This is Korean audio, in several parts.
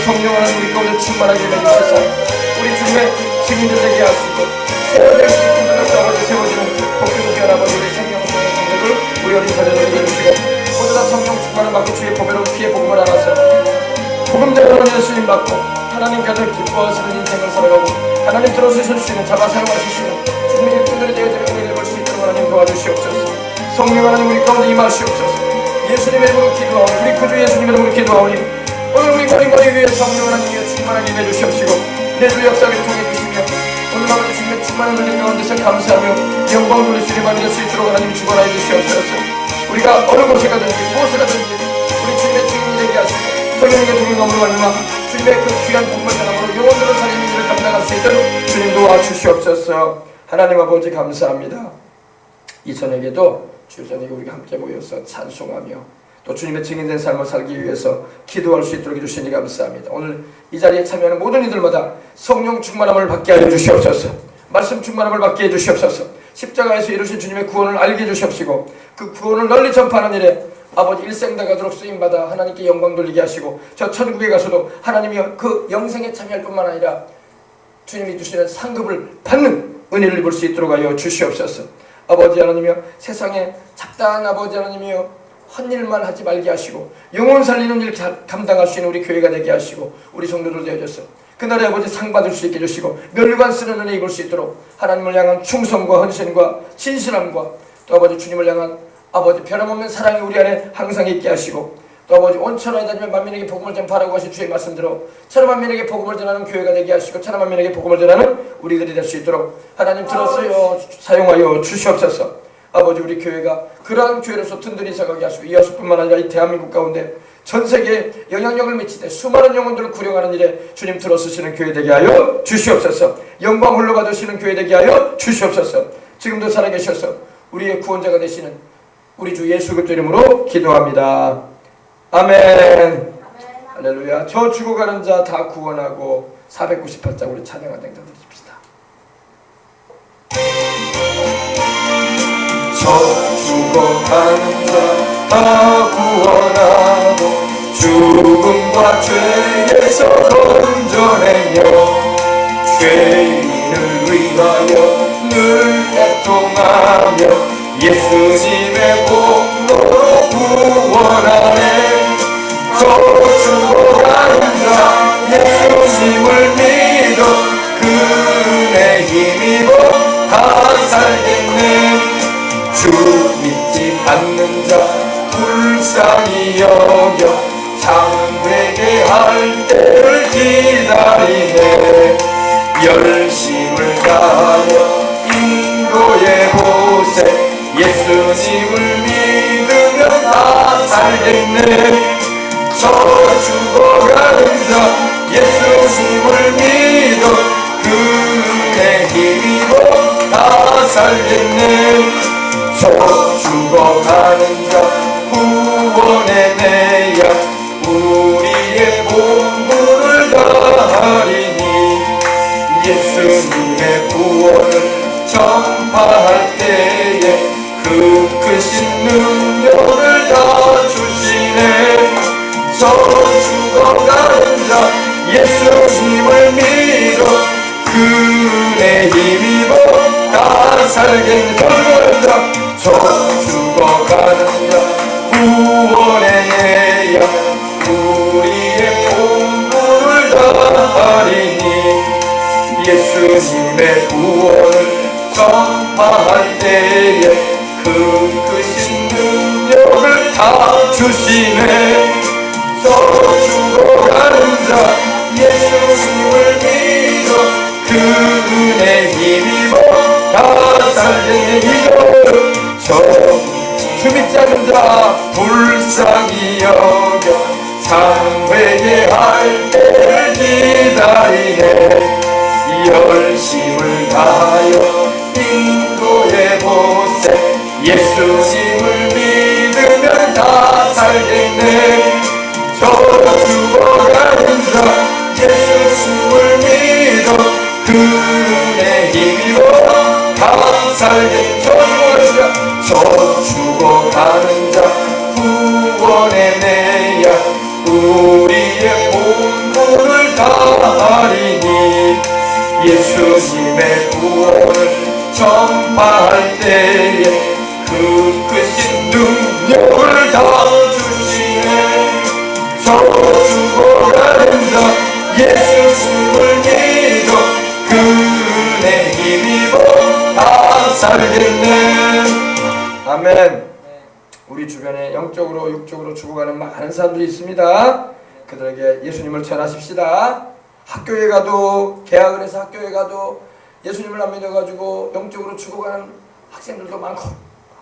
성령 하나님 우리 가운데 충만하게 해주셔서 우리 주님의 증인들 되게 하시고 세워질 수 있는 그것도 아버지 세워지는 복되고 귀한 아버지 우리 생명성의 성도들 우리 어린 자녀들에게 해주시고 모두 다 성령 충만을 받고 주의 보배로운 피의 복음을 알아서 복음자로 예수님 받고 하나님 가정 기뻐하시는 인생을 살아가고 하나님 들어주실 수 있는 잡아 사용하실 수 있는 주님의 일꾼들이 되어지는 은혜를 볼 수 있도록 하나님 도와주시옵소서. 성령 하나님 우리 가운데 임하시옵소서. 예수님의 이름으로 기도하오니 우리 구주 예수님의 이름으로 기도하오니 오늘 우리 머리 위에 성령 하나님이여 충만하게 해주시옵시고 내주 역사를 통해 주시며 오늘 아버지 주님의 충만한 은혜 가운데서 감사하며 영광을 돌리시니 받을 수 있도록 하나님 축원하여 주시옵소서. 우리가 어느 곳에 가든지 무엇에 가든지 우리 주님의 증인이 되게 하시고 성령님의 종인 업으로 말미암아 주님의 그 귀한 복음을 전함으로 영혼들로 살리는 일을 감당할 수 있도록 주님 도와주시옵소서. 하나님 아버지 감사합니다. 이 저녁에도 주일 저녁에 우리가 함께 모여서 찬송하며 또 주님의 증인된 삶을 살기 위해서 기도할 수 있도록 해주시니 감사합니다. 오늘 이 자리에 참여하는 모든 이들마다 성령 충만함을 받게 하여 주시옵소서. 말씀 충만함을 받게 해 주시옵소서. 십자가에서 이루신 주님의 구원을 알게 해주시옵시고 그 구원을 널리 전파하는 일에 아버지 일생다가도록 쓰임받아 하나님께 영광 돌리게 하시고 저 천국에 가서도 하나님이 그 영생에 참여할 뿐만 아니라 주님이 주시는 상급을 받는 은혜를 입을 수 있도록 하여 주시옵소서. 아버지 하나님이여 세상에 잡다한 아버지 하나님이여 헛일만 하지 말게 하시고 영혼 살리는 일 감당할 수 있는 우리 교회가 되게 하시고 우리 성도들 되어져서 그날에 아버지 상 받을 수 있게 해주시고 면류관 쓰는 은혜 입을 수 있도록 하나님을 향한 충성과 헌신과 진실함과 또 아버지 주님을 향한 아버지 변함없는 사랑이 우리 안에 항상 있게 하시고 또 아버지 온 천하에 다니며 만민에게 복음을 전파하라고 하신 주의 말씀대로 천하 만민에게 복음을 전하는 교회가 되게 하시고 천하 만민에게 복음을 전하는 우리들이 될 수 있도록 하나님 들었어요 사용하여 주시옵소서. 아버지 우리 교회가 그러한 교회로서 든든히 서가게 하시고 이 여수뿐만 아니라 이 대한민국 가운데 전 세계에 영향력을 미치되 수많은 영혼들을 구령하는 일에 주님 들어서시는 교회 되게 하여 주시옵소서. 영광 홀로 받으시는 교회 되게 하여 주시옵소서. 지금도 살아계셔서 우리의 구원자가 되시는 우리 주 예수 그리스도 이름으로 기도합니다. 아멘. 할렐루야. 저 죽어가는 자 다 구원하고 498장 우리 찬양한 댕장 드립시다. 저 죽어가는 자 다 구원하고 죽음과 죄에서 건져내며 죄인을 위하여 늘 애통하며 예수님의 공로로 구원하네. 저 죽어가는 자 예수님을 믿어 그 은혜 힘입어 다 살겠네. 주 믿지 않는 자 불쌍히 여겨 장회개할 때를 기다리네. 열심을 다하여 인도의 곳에 예수님을 믿으면 다 살겠네. 저 죽어가는 자 예수님을 믿어 그 은혜 힘입어 다 살겠네. 저 죽어가는 자 구원해내야 우리의 본분을 다하리니 예수님의 구원을 전파할 때에 그 크신 능력을 다 주시네. 저 죽어가는 자 예수님을 믿어 그 은혜 힘입어 다 살겠네. 저 죽어가는 자 구원해내야 우리의 본분을 다하리니 예수님의 구원을 전파할 때에 그 크신 능력을 다 주시네. 저 죽어가는 자 예수님을 믿어 그 은혜 힘입어 다 살겠네. 주 믿지 않는 자 불쌍히 여겨 상회개할 때를 기다리네. 열심을 다하여 인도의 곳에 예수님을 믿으면 다 살겠네. 저 죽어가는 자 예수님을 믿어 그 은혜 힘입어 다 살겠네. 저 죽어가는 자 구원해내야 우리의 본분을 다하리니 예수님의 구원을 전파할 때에 그 크신 능력을 다 주시네. 저 죽어가는 자 예수님을 믿어 그 은혜 힘입어 다 살겠네. 아멘. 우리 주변에 영적으로 육적으로 죽어가는 많은 사람들이 있습니다. 그들에게 예수님을 전하십시다. 학교에 가도, 개학을 해서 학교에 가도 예수님을 안 믿어가지고 영적으로 죽어가는 학생들도 많고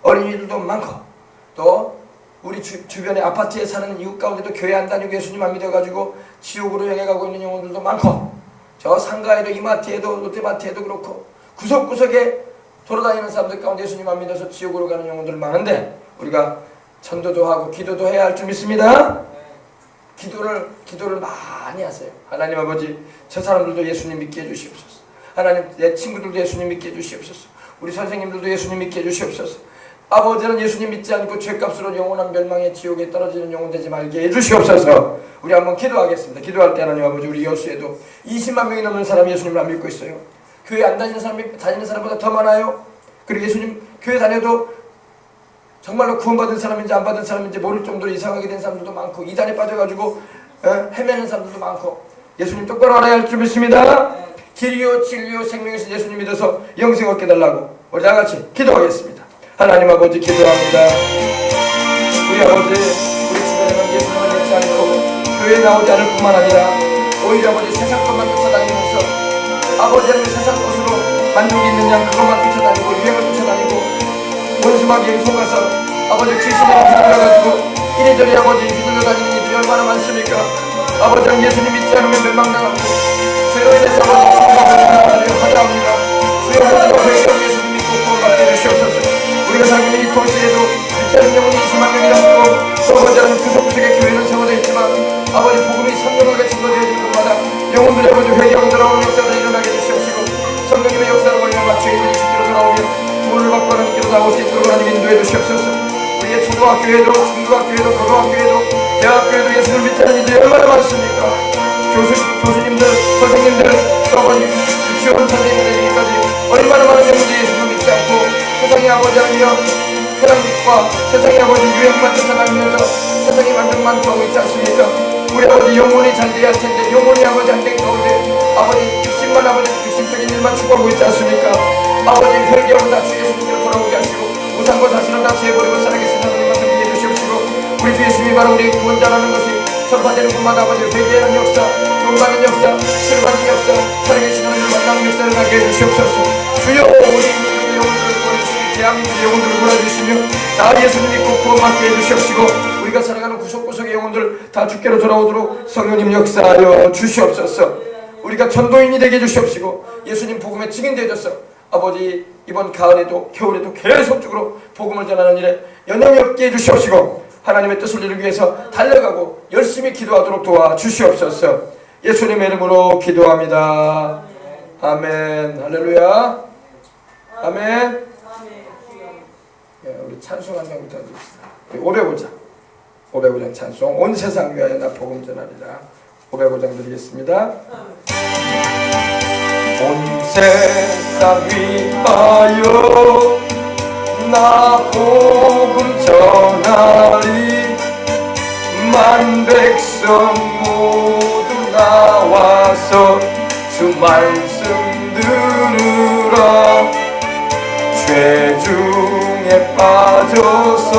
어린이들도 많고, 또 우리 주변에 아파트에 사는 이웃 가운데도 교회 안 다니고 예수님 안 믿어가지고 지옥으로 향해 가고 있는 영혼들도 많고, 저 상가에도 이마트에도 롯데마트에도 그렇고 구석구석에 돌아다니는 사람들 가운데 예수님 안 믿어서 지옥으로 가는 영혼들 많은데, 우리가 전도도 하고 기도도 해야 할 줄 믿습니다. 기도를 많이 하세요. 하나님 아버지, 저 사람들도 예수님 믿게 해주시옵소서. 하나님, 내 친구들도 예수님 믿게 해주시옵소서. 우리 선생님들도 예수님 믿게 해주시옵소서. 아버지는 예수님 믿지 않고 죄값으로 영원한 멸망의 지옥에 떨어지는 영혼 되지 말게 해주시옵소서. 우리 한번 기도하겠습니다. 기도할 때 하나님 아버지, 우리 여수에도 20만 명이 넘는 사람이 예수님을 안 믿고 있어요. 교회 안 다니는 사람이 다니는 사람보다 더 많아요. 그리고 예수님 교회 다녀도 정말로 구원받은 사람인지 안 받은 사람인지 모를 정도로 이상하게 된 사람들도 많고, 이단에 빠져가지고 헤매는 사람들도 많고, 예수님 똑바로 알아야 할 줄 믿습니다. 길이요 진리요 생명이신 예수님 믿어서 영생 얻게 달라고 우리 다같이 기도하겠습니다. 하나님 아버지, 기도합니다. 우리 아버지, 우리 주변에는 예수님을 믿지 않고 교회에 나오지 않을 뿐만 아니라 오히려 아버지 세상 것만 쫓아다니면서, 아버지는 세상 것으로 만족이 있느냐 그것만 쫓아다니고 유행을 쫓아다니고 원수마귀에 속아서 아버지 귀신으로 휘둘려가지고 이리저리 아버지 휘둘려 다니는 이들이 얼마나 많습니까? 아버지는 예수님 믿지 않으면 멸망당하고 죄로 인해서 아버지 하자합니다. 주여 모두가 회개하고 예수님 믿고 구원받게 해주시옵소서. 우리가 살고 있는 이 도시에도 믿지 않는 영혼이 20만 명이 넘고, 또 아버지는 구석구석에 교회는 세워져 있지만 아버지 복음이 선명하게 증거되어지는 곳마다 영혼들이 아버지 회개하고 돌아오는 역사를 일어나게 해주시옵시고, 성령님의 역사를 원리와 죄인들이 지키러 돌아오며 구원을 받고 하나님 길로 나올 수 있도록 하나님 인도해 주시옵소서. 우리의 초등학교에도 중등학교에도 고등학교에도 대학교에도 예수를 믿지 않는 이들이 얼마나 많습니까? 교수님들, 선생님들, 아버지 유치원 선생님들에게까지 얼마나 많은 영혼들이 예수를 믿지 않고 세상의 아버지 아니며 쾌락mit과 세상의 아버지 유행만 쫓아다니면서 세상의 만족만 구하고 있지 않습니까? 우리 아버지 영혼이 잘 돼야 할 텐데 영혼이 아버지 안 된 가운데 아버지 육신만 아버지 육신적인 일만 추구하고 있지 않습니까? 아버지 회개하고 다 주 예수님께로 돌아오게 하시고 우상과 자신을 다 제버리고 살아계신 하나님만 믿게 해주시옵시고, 우리 주 예수님이 바로 우리 구원자라는 것이 전파되는 곳마다 아버지 회개하는 역사, 용받는 역사, 치료받는 역사, 살아계신 하나님을 만나는 역사를 나게 해주시옵소서. 주여, 우리 민족의 영혼들을 보내주시고 대한민국의 영혼들을 보내주시며 다 예수님 믿고 구원받게 해주시옵시고, 우리가 살아가는 구석구석의 영혼들 다 주께로 돌아오도록 성령님 역사하여 주시옵소서. 우리가 전도인이 되게 해주시옵시고 예수님 복음의 증인 되어줘서 아버지 이번 가을에도 겨울에도 계속적으로 복음을 전하는 일에 연연히 없게 해주시옵시고, 하나님의 뜻을 이루기 위해서 달려가고 열심히 기도하도록 도와주시옵소서. 예수님의 이름으로 기도합니다. 아멘. 할렐루야. 아멘. 우리 찬송 한 장부터 드립시다. 505장 찬송. 온 세상 위하여 나 복음 전하리라. 505장 드리겠습니다. 온 세상 위하여 나 복음 전하리. 만 백성 모두 나와서 주 말씀 들으라. 죄중에 빠져서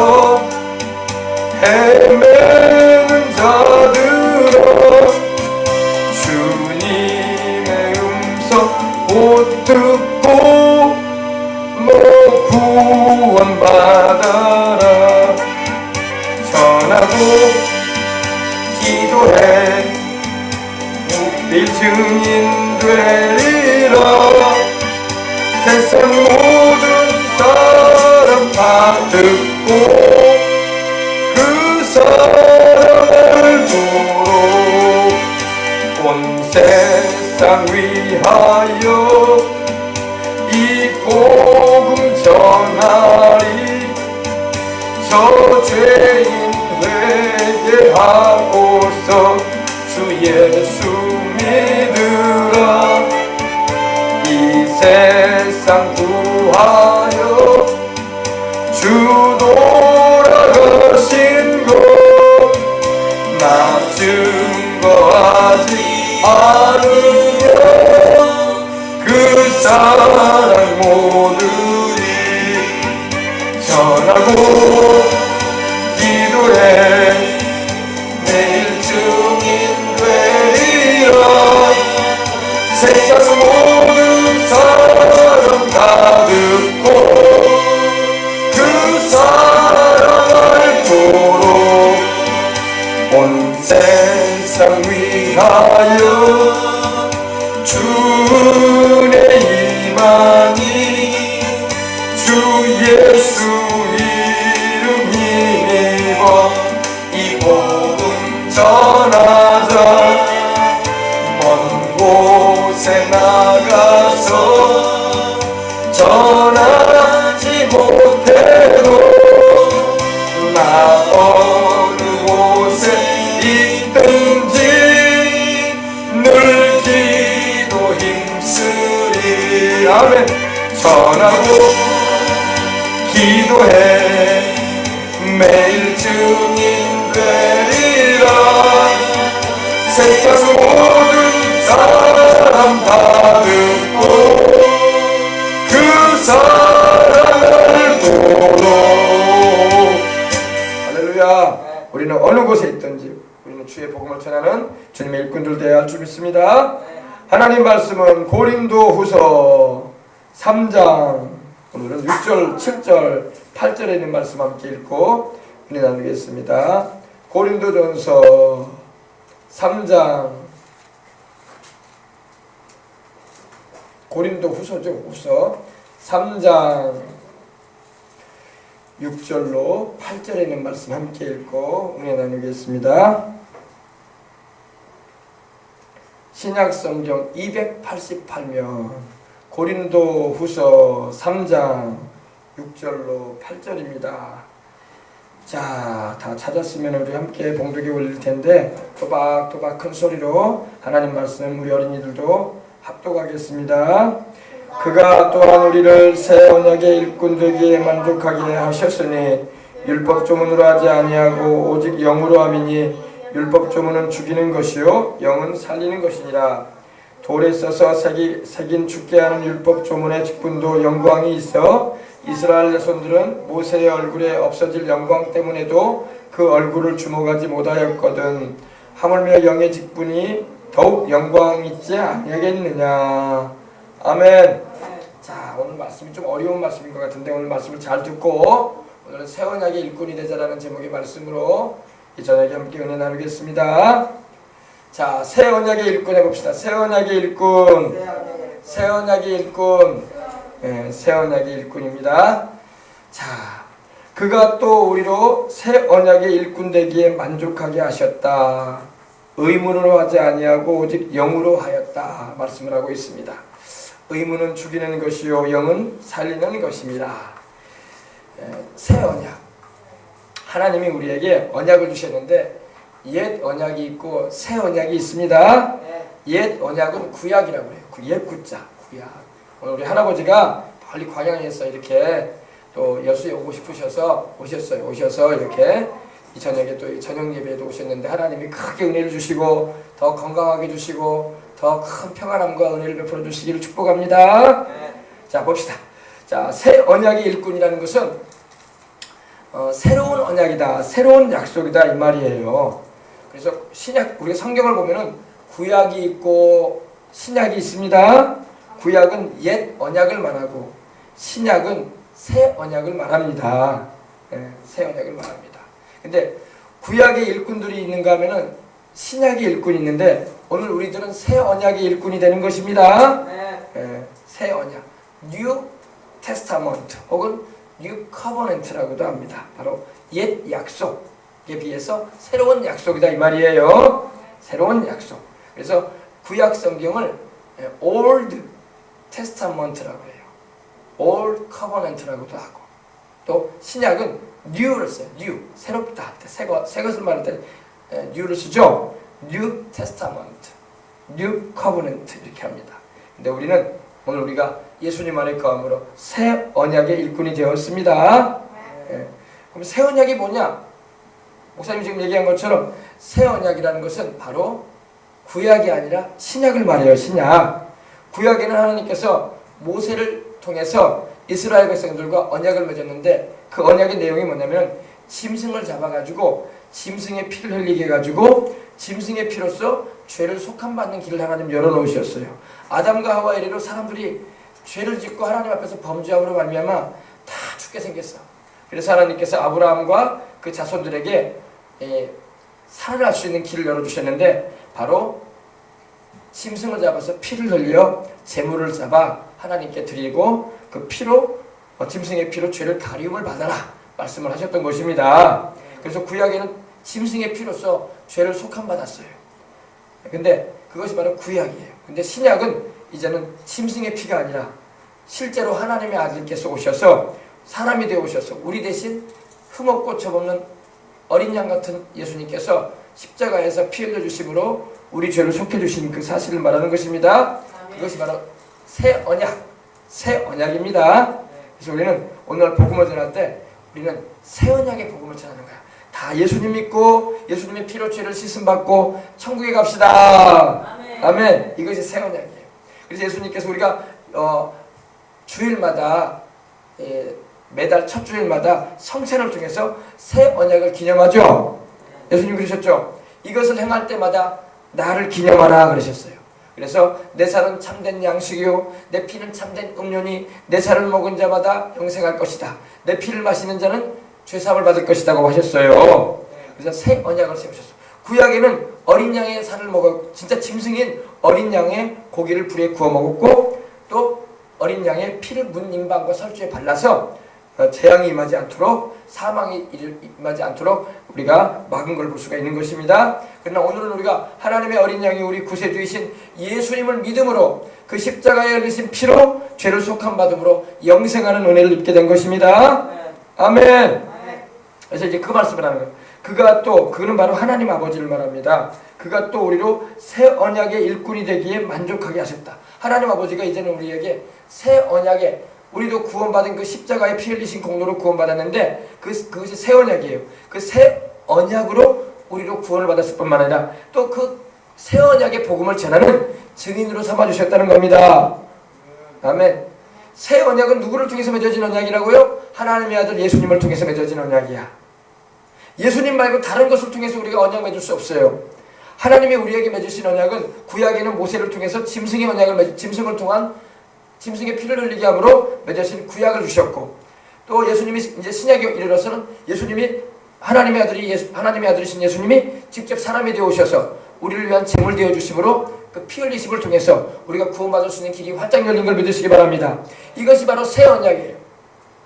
헤매는 자들아, 주님의 음성 곧 듣고 너 구원받아라. 전하고 기도해 네 증인 되리라. 세상 모든 사람 다 듣고 그 사랑을 도로 온 세상 위하여 이 복음 전하리. 저 죄인 회개하고서 주 예수 이 세상 구하여 주 돌아가신 것 나 증거하지 않으면 그 사랑 모두리 전하고 기도해 내일 증인 되리라 세상 모든 사람 다 듣고 그 사랑 알도록 온 세상 위하여 주의 임하니 주 예수 이름 힘입어 이 복음 전하자 먼 곳에 나가서 전하지 못해도 나 어느 곳에 있든지 늘 기도 힘쓰리 아멘 전하고 기도해 매일 증인 되리라 세상 모든 사람 다 듣고 그 사랑을 보러 할렐루야. 우리는 어느 곳에 있든지 우리는 주의 복음을 전하는 주님의 일꾼들 되어야 할 줄 믿습니다. 하나님 말씀은 고린도 후서 3장 오늘은 6절, 7절, 8절에 있는 말씀 함께 읽고 은혜 나누겠습니다. 고린도전서 3장 고린도 후서죠. 후서 3장 6절로 8절에 있는 말씀 함께 읽고 은혜 나누겠습니다. 신약성경 288면 고린도 후서 3장 6절로 8절입니다. 자, 다 찾았으면 우리 함께 봉독에 올릴 텐데 또박또박 큰 소리로 하나님 말씀 우리 어린이들도 합독하겠습니다. 그가 또한 우리를 새 언약의 일꾼 되기에 만족하게 하셨으니 율법 조문으로 하지 아니하고 오직 영으로 함이니 율법 조문은 죽이는 것이요 영은 살리는 것이니라. 돌에 써서 새긴 죽게 하는 율법 조문의 직분도 영광이 있어 이스라엘 자손들은 모세의 얼굴에 없어질 영광 때문에도 그 얼굴을 주목하지 못하였거든. 하물며 영의 직분이 더욱 영광 있지 아니하겠느냐. 아멘. 자, 오늘 말씀이 좀 어려운 말씀인 것 같은데 오늘 말씀을 잘 듣고 오늘은 새 언약의 일꾼이 되자라는 제목의 말씀으로 이 저녁에 함께 은혜 나누겠습니다. 자, 새 언약의 일꾼 해봅시다. 새 언약의 일꾼. 새 언약의 일꾼. 네, 새 언약의 일꾼입니다. 자, 그가 또 우리로 새 언약의 일꾼 되기에 만족하게 하셨다. 의문으로 하지 아니하고 오직 영으로 하였다. 말씀을 하고 있습니다. 의문은 죽이는 것이요 영은 살리는 것입니다. 새 언약. 하나님이 우리에게 언약을 주셨는데 옛 언약이 있고 새 언약이 있습니다. 옛 언약은 구약이라고 해요. 옛 구자, 구약. 오늘 우리 할아버지가 빨리 광양에서 이렇게 또 여수에 오고 싶으셔서 오셔서 이렇게 이 저녁에 또 저녁 예배에도 오셨는데 하나님이 크게 은혜를 주시고 더 건강하게 주시고 더 큰 평안함과 은혜를 베풀어 주시기를 축복합니다. 자, 봅시다. 자, 새 언약의 일꾼이라는 것은 새로운 언약이다, 새로운 약속이다 이 말이에요. 그래서 신약 우리가 성경을 보면은 구약이 있고 신약이 있습니다. 구약은 옛 언약을 말하고 신약은 새 언약을 말합니다. 새 언약을 말합니다. 근데 구약의 일꾼들이 있는가 하면은 신약의 일꾼이 있는데 오늘 우리들은 새 언약의 일꾼이 되는 것입니다. 새 언약, New Testament 혹은 New Covenant라고도 합니다. 바로 옛 약속에 비해서 새로운 약속이다 이 말이에요. 새로운 약속. 그래서 구약 성경을 Old Testament라고 해요. Old Covenant라고도 하고 또 신약은 New를 써요. New, 새롭다. 새 것을 말할 때 New를 쓰죠. New Testament. 뉴 커버넌트 이렇게 합니다. 근데 우리는 오늘 우리가 예수님 안에 거함으로 새 언약의 일꾼이 되었습니다. 예. 그럼 새 언약이 뭐냐? 목사님 지금 얘기한 것처럼 새 언약이라는 것은 바로 구약이 아니라 신약을 말해요. 신약. 구약에는 하나님께서 모세를 통해서 이스라엘 백성들과 언약을 맺었는데 그 언약의 내용이 뭐냐면 짐승을 잡아가지고 짐승의 피를 흘리게 해가지고 짐승의 피로써 죄를 속함받는 길을 하나님 열어놓으셨어요. 아담과 하와 이래로 사람들이 죄를 짓고 하나님 앞에서 범죄함으로 말미암아 다 죽게 생겼어. 그래서 하나님께서 아브라함과 그 자손들에게 살아날 수 있는 길을 열어주셨는데 바로 짐승을 잡아서 피를 흘려 제물을 잡아 하나님께 드리고 그 피로 짐승의 피로 죄를 가리움을 받아라 말씀을 하셨던 것입니다. 그래서 구약에는 짐승의 피로서 죄를 속함받았어요. 근데 그것이 바로 구약이에요. 근데 신약은 이제는 짐승의 피가 아니라 실제로 하나님의 아들께서 오셔서 사람이 되어 오셔서 우리 대신 흠없고 죄없는 어린 양 같은 예수님께서 십자가에서 피 흘려 주심으로 우리 죄를 속해 주신 그 사실을 말하는 것입니다. 그것이 바로 새 언약, 새 언약입니다. 그래서 우리는 오늘 복음을 전할 때 우리는 새 언약의 복음을 전하는 거야. 다 예수님 믿고 예수님의 피로 죄를 씻음 받고 천국에 갑시다. 아멘. 아멘. 이것이 새 언약이에요. 그래서 예수님께서 우리가 주일마다 매달 첫 주일마다 성찬을 통해서 새 언약을 기념하죠. 예수님 그러셨죠. 이것을 행할 때마다 나를 기념하라 그러셨어요. 그래서 내 살은 참된 양식이요 내 피는 참된 음료니 내 살을 먹은 자마다 영생할 것이다. 내 피를 마시는 자는 죄사함을 받을 것이라고 하셨어요. 그래서 새 언약을 세우셨어요. 구약에는 어린 양의 살을 먹어 진짜 짐승인 어린 양의 고기를 불에 구워 먹었고 또 어린 양의 피를 문 임방과 설주에 발라서 재앙이 임하지 않도록 사망이 임하지 않도록 우리가 막은 걸 볼 수가 있는 것입니다. 그러나 오늘은 우리가 하나님의 어린 양이 우리 구세주이신 예수님을 믿음으로 그 십자가에 흘리신 피로 죄를 속함 받음으로 영생하는 은혜를 입게 된 것입니다. 아멘. 그래서 이제 그 말씀을 하는 거예요. 그는 바로 하나님 아버지를 말합니다. 그가 또 우리로 새 언약의 일꾼이 되기에 만족하게 하셨다. 하나님 아버지가 이제는 우리에게 새 언약의 우리도 구원받은 그 십자가에 피 흘리신 공로로 구원받았는데 그것이 새 언약이에요. 그 새 언약으로 우리로 구원을 받았을 뿐만 아니라 또 그 새 언약의 복음을 전하는 증인으로 삼아주셨다는 겁니다. 아멘. 새 언약은 누구를 통해서 맺어진 언약이라고요? 하나님의 아들 예수님을 통해서 맺어진 언약이야. 예수님 말고 다른 것을 통해서 우리가 언약 맺을 수 없어요. 하나님이 우리에게 맺으신 언약은 구약에는 모세를 통해서 짐승의 언약을 짐승을 통한 짐승의 피를 흘리게 함으로 맺으신 구약을 주셨고 또 예수님이 이제 신약에 이르러서는 예수님이 하나님의 아들이신 예수님이 직접 사람이 되어 오셔서 우리를 위한 제물 되어 주심으로 그 피 흘리심을 통해서 우리가 구원받을 수 있는 길이 활짝 열린 걸 믿으시기 바랍니다. 이것이 바로 새 언약이에요.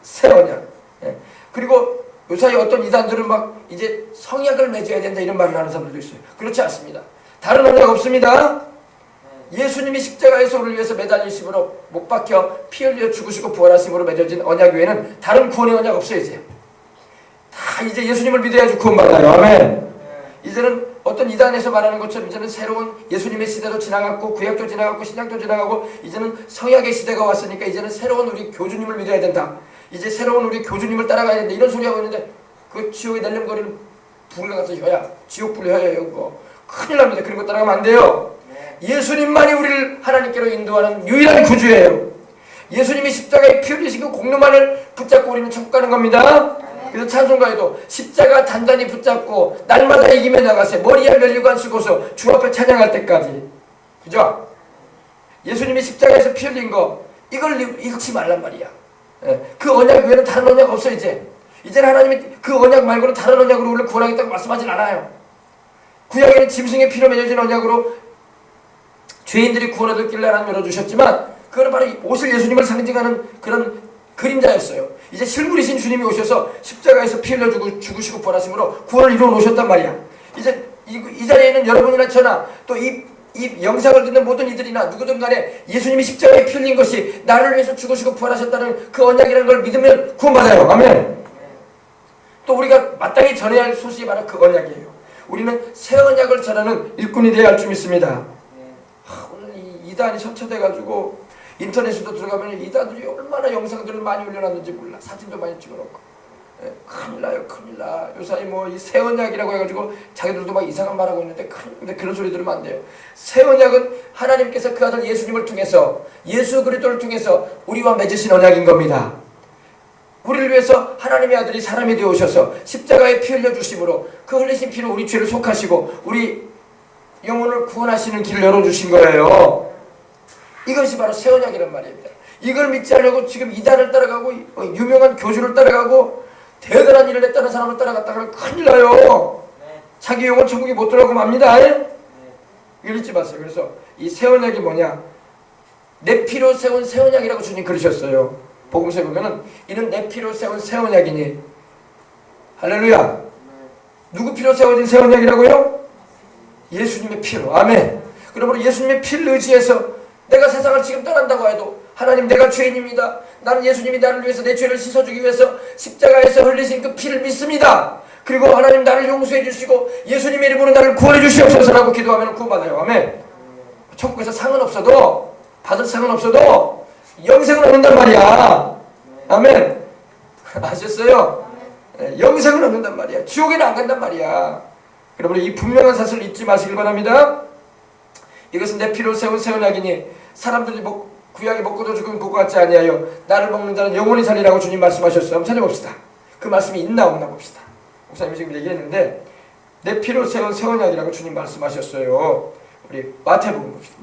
새 언약. 예. 그리고 요사이 어떤 이단들은 막 이제 성약을 맺어야 된다 이런 말을 하는 사람들도 있어요. 그렇지 않습니다. 다른 언약 없습니다. 예수님이 십자가에서 우리를 위해서 매달리심으로 못 박혀 피 흘려 죽으시고 부활하심으로 맺어진 언약 외에는 다른 구원의 언약 없어요. 다 이제 예수님을 믿어야지 구원받아요. 아멘. 이제는 어떤 이단에서 말하는 것처럼 이제는 새로운 예수님의 시대도 지나갔고 구약도 지나갔고 신약도 지나가고 이제는 성약의 시대가 왔으니까 이제는 새로운 우리 교주님을 믿어야 된다. 이제 새로운 우리 교주님을 따라가야 된다. 이런 소리 하고 있는데 그 지옥에 낼름거리는 불을 가서 혀야 지옥불 혀야 이거 큰일 납니다. 그런 거 따라가면 안 돼요. 예수님만이 우리를 하나님께로 인도하는 유일한 구주예요. 예수님이 십자가에 피 흘리시고 공로만을 붙잡고 우리는 천국 가는 겁니다. 그래서 찬송가에도 십자가 단단히 붙잡고 날마다 이기며 나가세 머리에 멸류관 쓰고서 주 앞에 찬양할 때까지. 그죠? 예수님이 십자가에서 피 흘린 거 이걸 읽지 말란 말이야. 그 언약 외에는 다른 언약 없어. 이제는 하나님이 그 언약 말고는 다른 언약으로 우리를 구원하겠다고 말씀하진 않아요. 구약에는 짐승의 피로 맺어진 언약으로 죄인들이 구원 얻을 길을 하나님 열어주셨지만 그거는 바로 오실 예수님을 상징하는 그런 그림자였어요. 이제 실물이신 주님이 오셔서 십자가에서 피 흘려 죽으시고 부활하심으로 구원을 이루어 놓으셨단 말이야. 이제 이 자리에 있는 여러분이나 저나 또 이 영상을 듣는 모든 이들이나 누구든 간에 예수님이 십자가에 피 흘린 것이 나를 위해서 죽으시고 부활하셨다는 그 언약이라는 걸 믿으면 구원받아요. 아멘. 또 우리가 마땅히 전해야 할 소식이 바로 그 언약이에요. 우리는 새 언약을 전하는 일꾼이 되어야 할 줄 믿습니다. 이단이 선처돼가지고 인터넷에도 들어가면 이단들이 얼마나 영상들을 많이 올려놨는지 몰라. 사진도 많이 찍어놓고. 큰일 나요, 큰일 나. 요사이 뭐 이 새 언약이라고 해가지고 자기들도 막 이상한 말하고 있는데 근데 그런 소리 들으면 안 돼요. 새 언약은 하나님께서 그 아들 예수님을 통해서, 예수 그리스도를 통해서 우리와 맺으신 언약인 겁니다. 우리를 위해서 하나님의 아들이 사람이 되어 오셔서 십자가에 피 흘려 주심으로 그 흘리신 피로 우리 죄를 속하시고 우리 영혼을 구원하시는 길을 열어주신 거예요. 이것이 바로 새 언약이란 말입니다. 이걸 믿지 않으려고 지금 이단을 따라가고 유명한 교주를 따라가고 대단한 일을 했다는 사람을 따라갔다가 큰일 나요. 자기 영혼 천국에 못 들어가고 맙니다. 이걸 잊지 마세요. 그래서 이 새 언약이 뭐냐? 내 피로 세운 새 언약이라고 주님 그러셨어요. 복음서에 보면은 이는 내 피로 세운 새 언약이니. 할렐루야. 누구 피로 세워진 새 언약이라고요? 예수님의 피로. 아멘. 그러므로 예수님의 피를 의지해서 내가 세상을 지금 떠난다고 해도 하나님 내가 죄인입니다. 나는 예수님이 나를 위해서 내 죄를 씻어주기 위해서 십자가에서 흘리신 그 피를 믿습니다. 그리고 하나님 나를 용서해 주시고 예수님의 이름으로 나를 구원해 주시옵소서라고 기도하면 구원받아요. 아멘. 천국에서 상은 없어도, 받을 상은 없어도 영생은 얻는단 말이야. 아멘. 아셨어요? 영생은 얻는단 말이야. 지옥에는 안 간단 말이야. 여러분 이 분명한 사실을 잊지 마시길 바랍니다. 이것은 내 피로 세운 새 언약이니 사람들이 구약이 먹고도 죽은 것 같지 아니하여 나를 먹는 자는 영원히 살리라고 주님 말씀하셨어요. 한번 찾아봅시다. 그 말씀이 있나 없나 봅시다. 목사님이 지금 얘기했는데 내 피로 세운 새 언약이라고 주님 말씀하셨어요. 우리 마태복음 봅시다.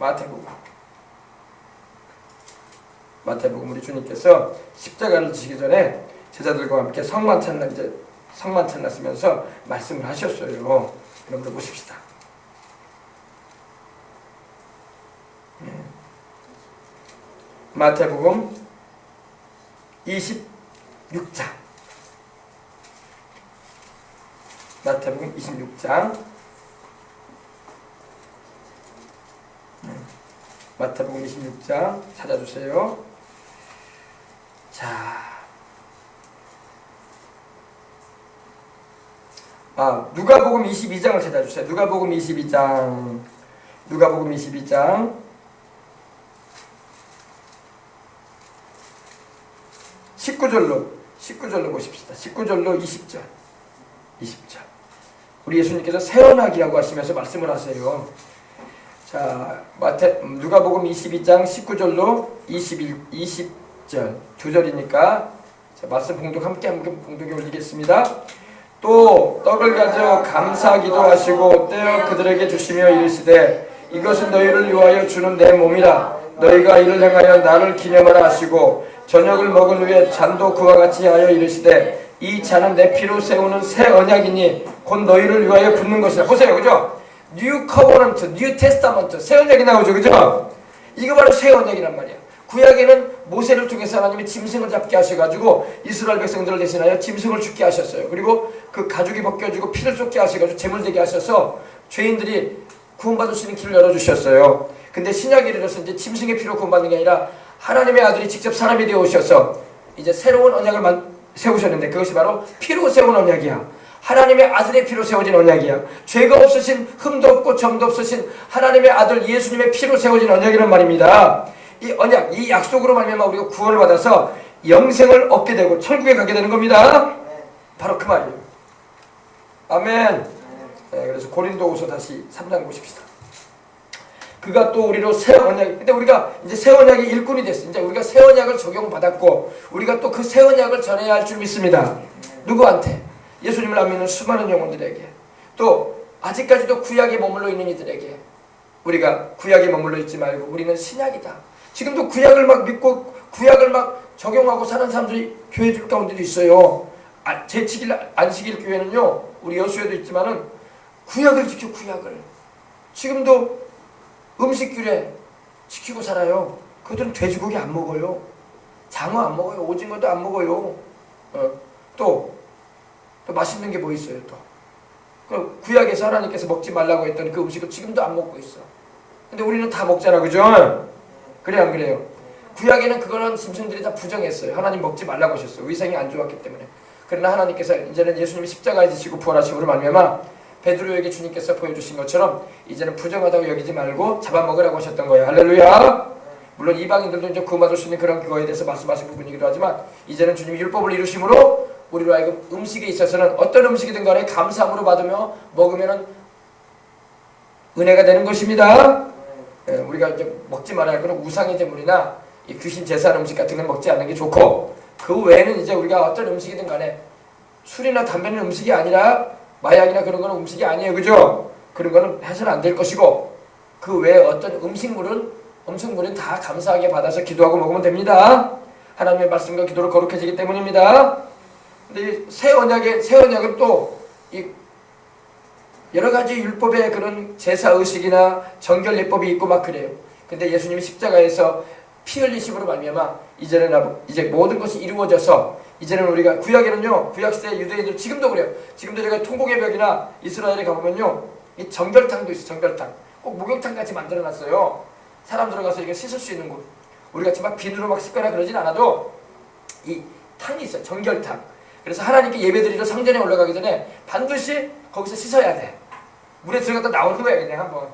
마태복음 우리 주님께서 십자가를 지기 전에 제자들과 함께 성만 찬송하시면서 말씀을 하셨어요. 여러분들 보십시다. 마태복음 26장. 마태복음 26장. 마태복음 26장 찾아주세요. 자, 누가복음 22장을 찾아주세요. 누가복음 22장. 19절로 보십시다. 19절로 20절. 우리 예수님께서 새 언약이라고 하시면서 말씀을 하세요. 자, 누가복음 22장 19절로 20절 두 절이니까 자, 말씀 함께 봉독에 올리겠습니다. 또 떡을 가져 감사기도 하시고 떼어 그들에게 주시며 이르시되 이것은 너희를 위하여 주는 내 몸이라. 너희가 이를 행하여 나를 기념하라 하시고 저녁을 먹은 후에 잔도 그와 같이 하여 이르시되 이 잔은 내 피로 세우는 새 언약이니 곧 너희를 위하여 붓는 것이라. 보세요, 그죠? 뉴 커버넌트, 뉴 테스타먼트, 새 언약이 나오죠, 그죠? 이거 바로 새 언약이란 말이야. 구약에는 모세를 통해서 하나님이 짐승을 잡게 하셔가지고 이스라엘 백성들을 대신하여 짐승을 죽게 하셨어요. 그리고 그 가죽이 벗겨지고 피를 쏟게 하셔가지고 제물되게 하셔서 죄인들이 구원받을 수 있는 길을 열어주셨어요. 근데 신약에 이르러서 이제 짐승의 피로 구원받는 게 아니라 하나님의 아들이 직접 사람이 되어 오셔서 이제 새로운 언약을 세우셨는데 그것이 바로 피로 세운 언약이야. 하나님의 아들의 피로 세워진 언약이야. 죄가 없으신, 흠도 없고 점도 없으신 하나님의 아들 예수님의 피로 세워진 언약이란 말입니다. 이 언약, 이 약속으로 말미암아 우리가 구원을 받아서 영생을 얻게 되고 천국에 가게 되는 겁니다. 바로 그 말이에요. 아멘. 네, 그래서 고린도후서 다시 3장 보십시다. 그가 또 우리로 새 언약, 근데 우리가 이제 새 언약의 일꾼이 됐어. 이제 우리가 새 언약을 적용받았고 우리가 또 그 새 언약을 전해야 할 줄 믿습니다. 누구한테? 예수님을 안 믿는 수많은 영혼들에게, 또 아직까지도 구약에 머물러 있는 이들에게. 우리가 구약에 머물러 있지 말고 우리는 신약이다. 지금도 구약을 막 믿고 구약을 막 적용하고 사는 사람들이 교회 들 가운데도 있어요. 안식일 교회는요, 우리 여수에도 있지만은 구약을 지켜, 구약을. 지금도 음식규례 지키고 살아요. 그들은 돼지고기 안 먹어요. 장어 안 먹어요. 오징어도 안 먹어요. 또 맛있는 게 뭐 있어요, 또. 그 구약에서 하나님께서 먹지 말라고 했던 그 음식을 지금도 안 먹고 있어. 근데 우리는 다 먹잖아, 그죠? 그래, 안 그래요? 구약에는 그거는 짐승들이 다 부정했어요. 하나님 먹지 말라고 하셨어요. 위생이 안 좋았기 때문에. 그러나 하나님께서 이제는 예수님이 십자가에 지시고 부활하심으로 말미암아 베드로에게 주님께서 보여주신 것처럼 이제는 부정하다고 여기지 말고 잡아먹으라고 하셨던 거예요. 할렐루야. 물론 이방인들도 이제 구원받을 수 있는 그런 그거에 대해서 말씀하신 부분이기도 하지만 이제는 주님이 율법을 이루심으로 우리로 하여금 음식에 있어서는 어떤 음식이든 간에 감사함으로 받으며 먹으면은 은혜가 되는 것입니다. 우리가 이제 먹지 말아야 할 거는 우상의 제물이나 이 귀신 제사한 음식 같은 건 먹지 않는 게 좋고, 그 외에는 이제 우리가 어떤 음식이든 간에 술이나 담배는 음식이 아니라 마약이나 그런 거는 음식이 아니에요. 그죠? 그런 거는 해서는 안 될 것이고, 그 외에 어떤 음식물은 다 감사하게 받아서 기도하고 먹으면 됩니다. 하나님의 말씀과 기도로 거룩해지기 때문입니다. 근데 새 언약은 또 이 여러 가지 율법의 그런 제사 의식이나 정결 예법이 있고 막 그래요. 근데 예수님이 십자가에서 피 흘리심으로 말미암아 이제 모든 것이 이루어져서 이제는 우리가 구약에는요, 구약 시대 유대인들 지금도 그래요. 지금도 제가 통곡의 벽이나 이스라엘에 가보면요, 이 정결탕도 있어요. 정결탕 꼭 목욕탕 같이 만들어놨어요. 사람 들어가서 이게 씻을 수 있는 곳. 우리 같이 막 비누로 막 씻거나 그러진 않아도 이 탕이 있어요. 정결탕. 그래서 하나님께 예배드리러 성전에 올라가기 전에 반드시 거기서 씻어야 돼. 물에 들어갔다 나오는 거야 그냥 한번.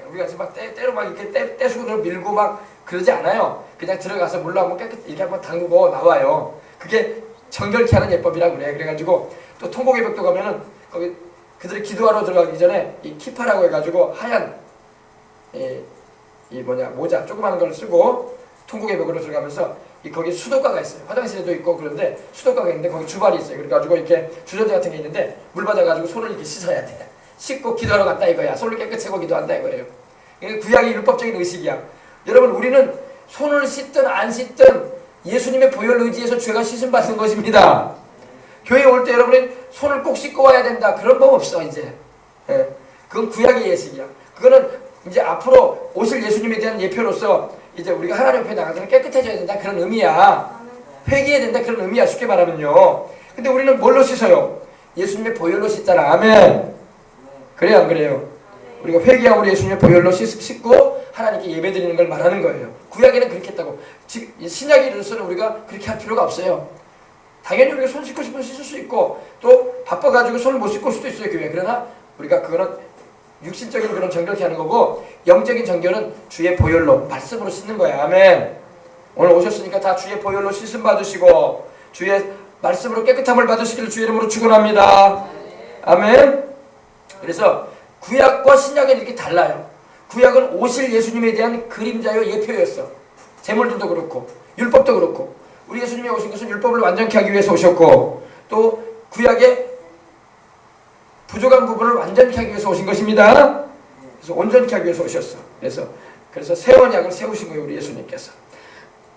우리가 지금 막 때로 막 이렇게 떼수건으로 밀고 막 그러지 않아요. 그냥 들어가서 물로 한번 깨끗이 이렇게 한번 담그고 나와요. 그게 정결케 하는 예법이라고 그래. 그래가지고 또 통곡의 벽도 가면은 거기 그들이 기도하러 들어가기 전에 이 키파라고 해가지고 하얀 모자 조그마한 걸 쓰고 통곡의 벽으로 들어가면서 거기 수도가가 있어요. 화장실에도 있고 그런데 수도가가 있는데 거기 주발이 있어요. 그래가지고 이렇게 주전자 같은 게 있는데 물 받아가지고 손을 이렇게 씻어야 돼. 씻고 기도하러 갔다 이거야. 손을 깨끗이 하고 기도한다 이거예요. 이게 구약의 율법적인 의식이야. 여러분, 우리는 손을 씻든 안 씻든 예수님의 보혈 의지에서 죄가 씻음 받는 것입니다. 교회에 올 때 여러분이 손을 꼭 씻고 와야 된다. 그런 법 없어 이제. 그건 구약의 예식이야. 그거는 이제 앞으로 오실 예수님에 대한 예표로서 이제 우리가 하나님 앞에 나가서 깨끗해져야 된다. 그런 의미야. 회개해야 된다. 그런 의미야. 쉽게 말하면요. 근데 우리는 뭘로 씻어요? 예수님의 보혈로 씻잖아. 아멘. 그래요, 안 그래요? 우리가 회개하고 예수님의 보혈로 씻고 하나님께 예배드리는 걸 말하는 거예요. 구약에는 그렇게 했다고. 신약에 이르러서는 우리가 그렇게 할 필요가 없어요. 당연히 우리가 손 씻고 싶으면 씻을 수 있고 또 바빠가지고 손을 못 씻고 올 수도 있어요, 교회. 그러나 우리가 그거는 육신적인 그런 정결케 하는 거고, 영적인 정결은 주의 보혈로 말씀으로 씻는 거야. 아멘. 오늘 오셨으니까 다 주의 보혈로 씻음 받으시고 주의 말씀으로 깨끗함을 받으시기를 주의 이름으로 축원합니다. 아멘. 그래서 구약과 신약은 이렇게 달라요. 구약은 오실 예수님에 대한 그림자요, 예표였어. 제물들도 그렇고 율법도 그렇고. 우리 예수님이 오신 것은 율법을 완전케 하기 위해서 오셨고, 또 구약의 부족한 부분을 완전케 하기 위해서 오신 것입니다. 그래서 온전케 하기 위해서 오셨어. 그래서 새 언약을 세우신 거예요, 우리 예수님께서.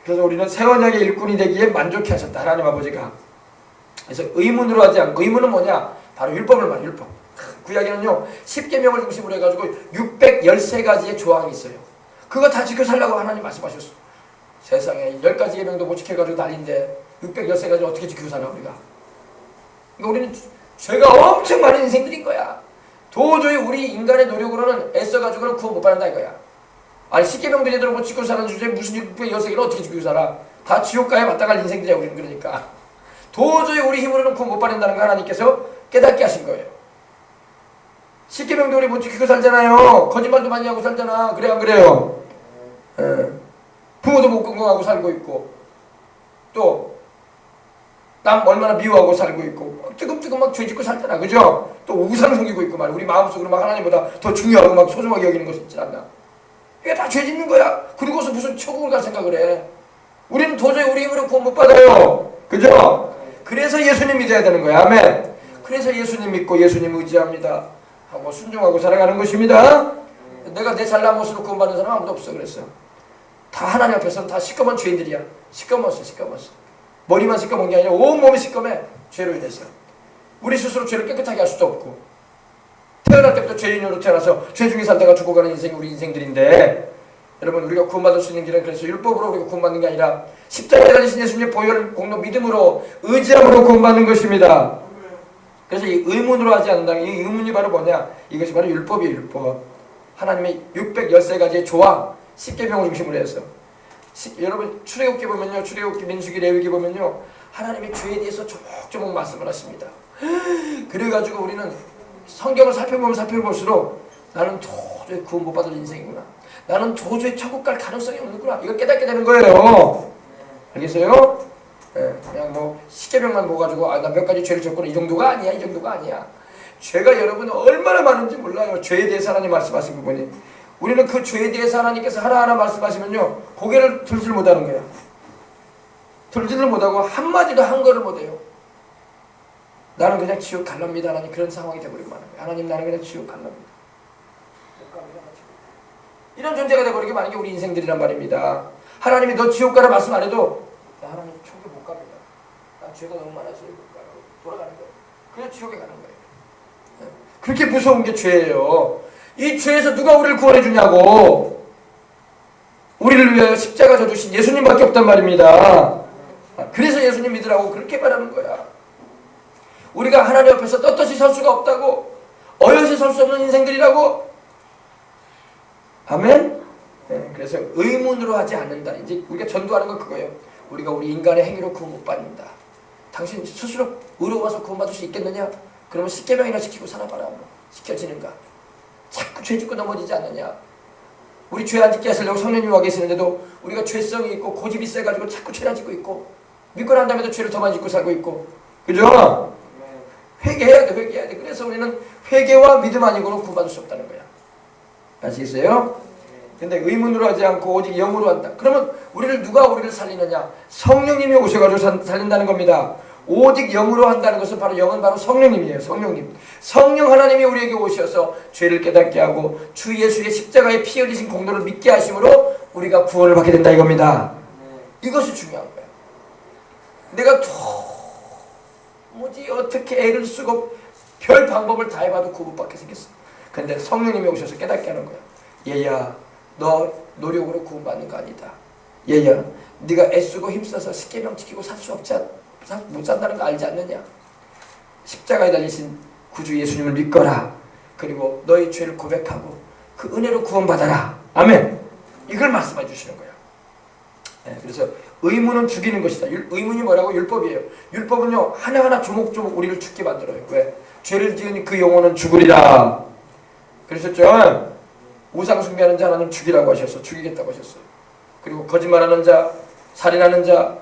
그래서 우리는 새 언약의 일꾼이 되기에 만족해 하셨다, 하나님 아버지가. 그래서 의문으로 하지 않고, 의문은 뭐냐? 바로 율법을 말해, 율법. 구약에는요 10계명을 중심으로 해가지고 613가지의 조항이 있어요. 그거 다 지켜 살라고 하나님 말씀하셨어. 세상에 10가지 계명도 못 지켜가지고 난리인데 613가지 어떻게 지키고 살아 우리가. 그러니까 우리는 죄가 엄청 많은 인생들인 거야. 도저히 우리 인간의 노력으로는 애써가지고는 구원 못 받는다 이거야. 아니 10계명도 제대로 못 지키고 사는 주제에 무슨 613개를 어떻게 지키고 살아. 다 지옥가에 마땅할 인생들이야 우리는. 그러니까 도저히 우리 힘으로는 구원 못 받는다는 거 하나님께서 깨닫게 하신 거예요. 10계명도 우리 못 지키고 살잖아요. 거짓말도 많이 하고 살잖아. 그래 안 그래요? 부모도 못 건강하고 살고 있고, 또 남 얼마나 미워하고 살고 있고, 뜨끔뜨끔 막 죄짓고 살잖아. 그죠? 또 우상 섬기고 있고 말이야. 우리 마음속으로 막 하나님보다 더 중요하고 막 소중하게 여기는 것이 있지 않나. 이게 다 죄짓는 거야. 그리고서 무슨 천국을 갈 생각을 해. 우리는 도저히 우리 힘으로 구원 못 받아요. 그죠? 그래서 예수님 믿어야 되는 거야. 아멘. 그래서 예수님 믿고 예수님 의지합니다 하고 순종하고 살아가는 것입니다. 내가 내 잘난 것으로 구원받는 사람 아무도 없어. 그랬어. 다 하나님 앞에서는 다 시꺼먼 죄인들이야. 시꺼먼어. 머리만 시꺼먼 게 아니라 온몸이 시꺼매. 죄로 인해서. 우리 스스로 죄를 깨끗하게 할 수도 없고, 태어날 때부터 죄인으로 태어나서 죄 중에 살다가 죽어가는 인생이 우리 인생들인데, 여러분 우리가 구원받을 수 있는 길은 그래서 율법으로 우리가 구원받는 게 아니라 십자가에 달리신 예수님의 보혈 공로 믿음으로 의지함으로 구원받는 것입니다. 그래서 이 의문으로 하지 않는다. 이 의문이 바로 뭐냐? 이것이 바로 율법이에요. 율법. 하나님의 613가지의 조항 10계명을 중심으로 해서 여러분 출애굽기 보면요, 출애굽기, 민수기, 레위기 보면요, 하나님의 죄에 대해서 조목조목 말씀을 하십니다. 그래가지고 우리는 성경을 살펴보면 살펴볼수록 나는 도저히 구원 못 받을 인생이구나. 나는 도저히 천국 갈 가능성이 없는구나. 이걸 깨닫게 되는 거예요. 알겠어요? 예, 그냥 뭐 십계명만 모가지고 나 몇 가지 죄를 졌구나 이 정도가 아니야. 이 정도가 아니야. 죄가 여러분 얼마나 많은지 몰라요. 죄에 대해서 하나님 말씀하신 부분이. 우리는 그 죄에 대해서 하나님께서 하나하나 말씀하시면요 고개를 들지를 못하는 거야. 들지를 못하고 한마디도 한 거를 못해요. 나는 그냥 지옥 갈랍니다. 하나님 그런 상황이 되어버리고 마는 거야. 하나님 나는 그냥 지옥 갈랍니다. 이런 존재가 되어버리게 많은 게 우리 인생들이란 말입니다. 하나님이 너 지옥 가라 말씀 안 해도 나 하나님 천국 못 갑니다. 나 죄가 너무 많아서 못 가요. 돌아가는 거예요. 그냥 지옥에 가는 거예요. 그렇게 무서운 게 죄예요. 이 죄에서 누가 우리를 구원해 주냐고. 우리를 위하여 십자가 져주신 예수님밖에 없단 말입니다. 그래서 예수님 믿으라고 그렇게 말하는 거야. 우리가 하나님 앞에서 떳떳이 설 수가 없다고. 어여시 설 수 없는 인생들이라고. 아멘? 네, 그래서 의문으로 하지 않는다. 이제 우리가 전도하는 건 그거예요. 우리가 우리 인간의 행위로 구원 못 받는다. 당신 스스로 의로워서 구원받을 수 있겠느냐? 그러면 십계명이나 지키고 살아봐라. 지켜지는가? 자꾸 죄 짓고 넘어지지 않느냐? 우리 죄 안 짓게 하시려고 성령님 와 계시는데도 우리가 죄성이 있고 고집이 세가지고 자꾸 죄를 짓고 있고 믿고 난 다음에도 죄를 더 많이 짓고 살고 있고 그죠? 회개해야 돼. 회개해야 돼. 그래서 우리는 회개와 믿음 아니고는 구원받을 수 없다는 거야. 아시겠어요? 근데 의문으로 하지 않고 오직 영으로 한다. 그러면 누가 우리를 살리느냐? 성령님이 오셔가지고 살린다는 겁니다. 오직 영으로 한다는 것은 바로 영은 바로 성령님이에요. 성령님. 성령 하나님이 우리에게 오셔서 죄를 깨닫게 하고 주 예수의 십자가에 피 흘리신 공로를 믿게 하심으로 우리가 구원을 받게 된다 이겁니다. 이것이 중요한 거야. 내가 도무지 어떻게 애를 쓰고 별 방법을 다 해봐도 구원받게 생겼어. 근데 성령님이 오셔서 깨닫게 하는 거야. 얘야, 너 노력으로 구원받는 거 아니다. 얘야, 네가 애쓰고 힘써서 십계명 지키고 살 수 없지 못 산다는 거 알지 않느냐? 십자가에 달리신 구주 예수님을 믿거라. 그리고 너의 죄를 고백하고 그 은혜로 구원받아라. 아멘. 이걸 말씀해 주시는 거야. 네, 그래서 의문은 죽이는 것이다. 의문이 뭐라고? 율법이에요. 율법은요 하나하나 조목조목 우리를 죽게 만들어요. 왜? 죄를 지은 그 영혼은 죽으리라. 그러셨죠? 우상 숭배하는 자 하나님 죽이라고 하셨어. 죽이겠다고 하셨어요. 그리고 거짓말하는 자, 살인하는 자,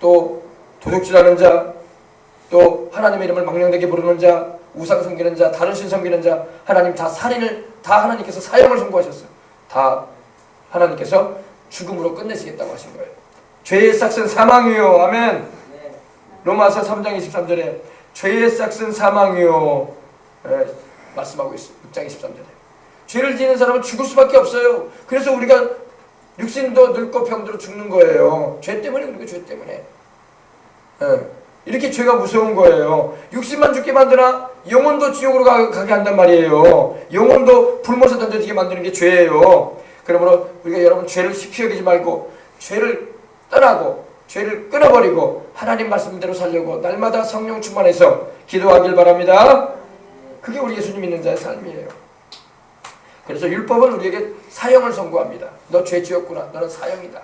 또 도둑질하는 자, 또 하나님의 이름을 망령되게 부르는 자, 우상 섬기는 자, 다른 신 섬기는 자, 하나님 다 살인을 다 하나님께서 사형을 선고하셨어요. 다 하나님께서 죽음으로 끝내시겠다고 하신 거예요. 죄의 삭은 사망이요. 아멘. 로마서 3장 23절에 죄의 삭은 사망이요. 말씀하고 있어요. 6장 23절에. 죄를 지는 사람은 죽을 수밖에 없어요. 그래서 우리가 육신도 늙고 병들어 죽는 거예요. 죄 때문에. 그리고 죄 때문에. 이렇게 죄가 무서운 거예요. 육신만 죽게 만드나 영혼도 지옥으로 가게 한단 말이에요. 영혼도 불못에 던져지게 만드는 게 죄예요. 그러므로 우리가 여러분 죄를 쉽게 여기지 말고 죄를 떠나고 죄를 끊어버리고 하나님 말씀대로 살려고 날마다 성령 충만해서 기도하길 바랍니다. 그게 우리 예수님 믿는 자의 삶이에요. 그래서 율법은 우리에게 사형을 선고합니다. 너 죄 지었구나. 너는 사형이다.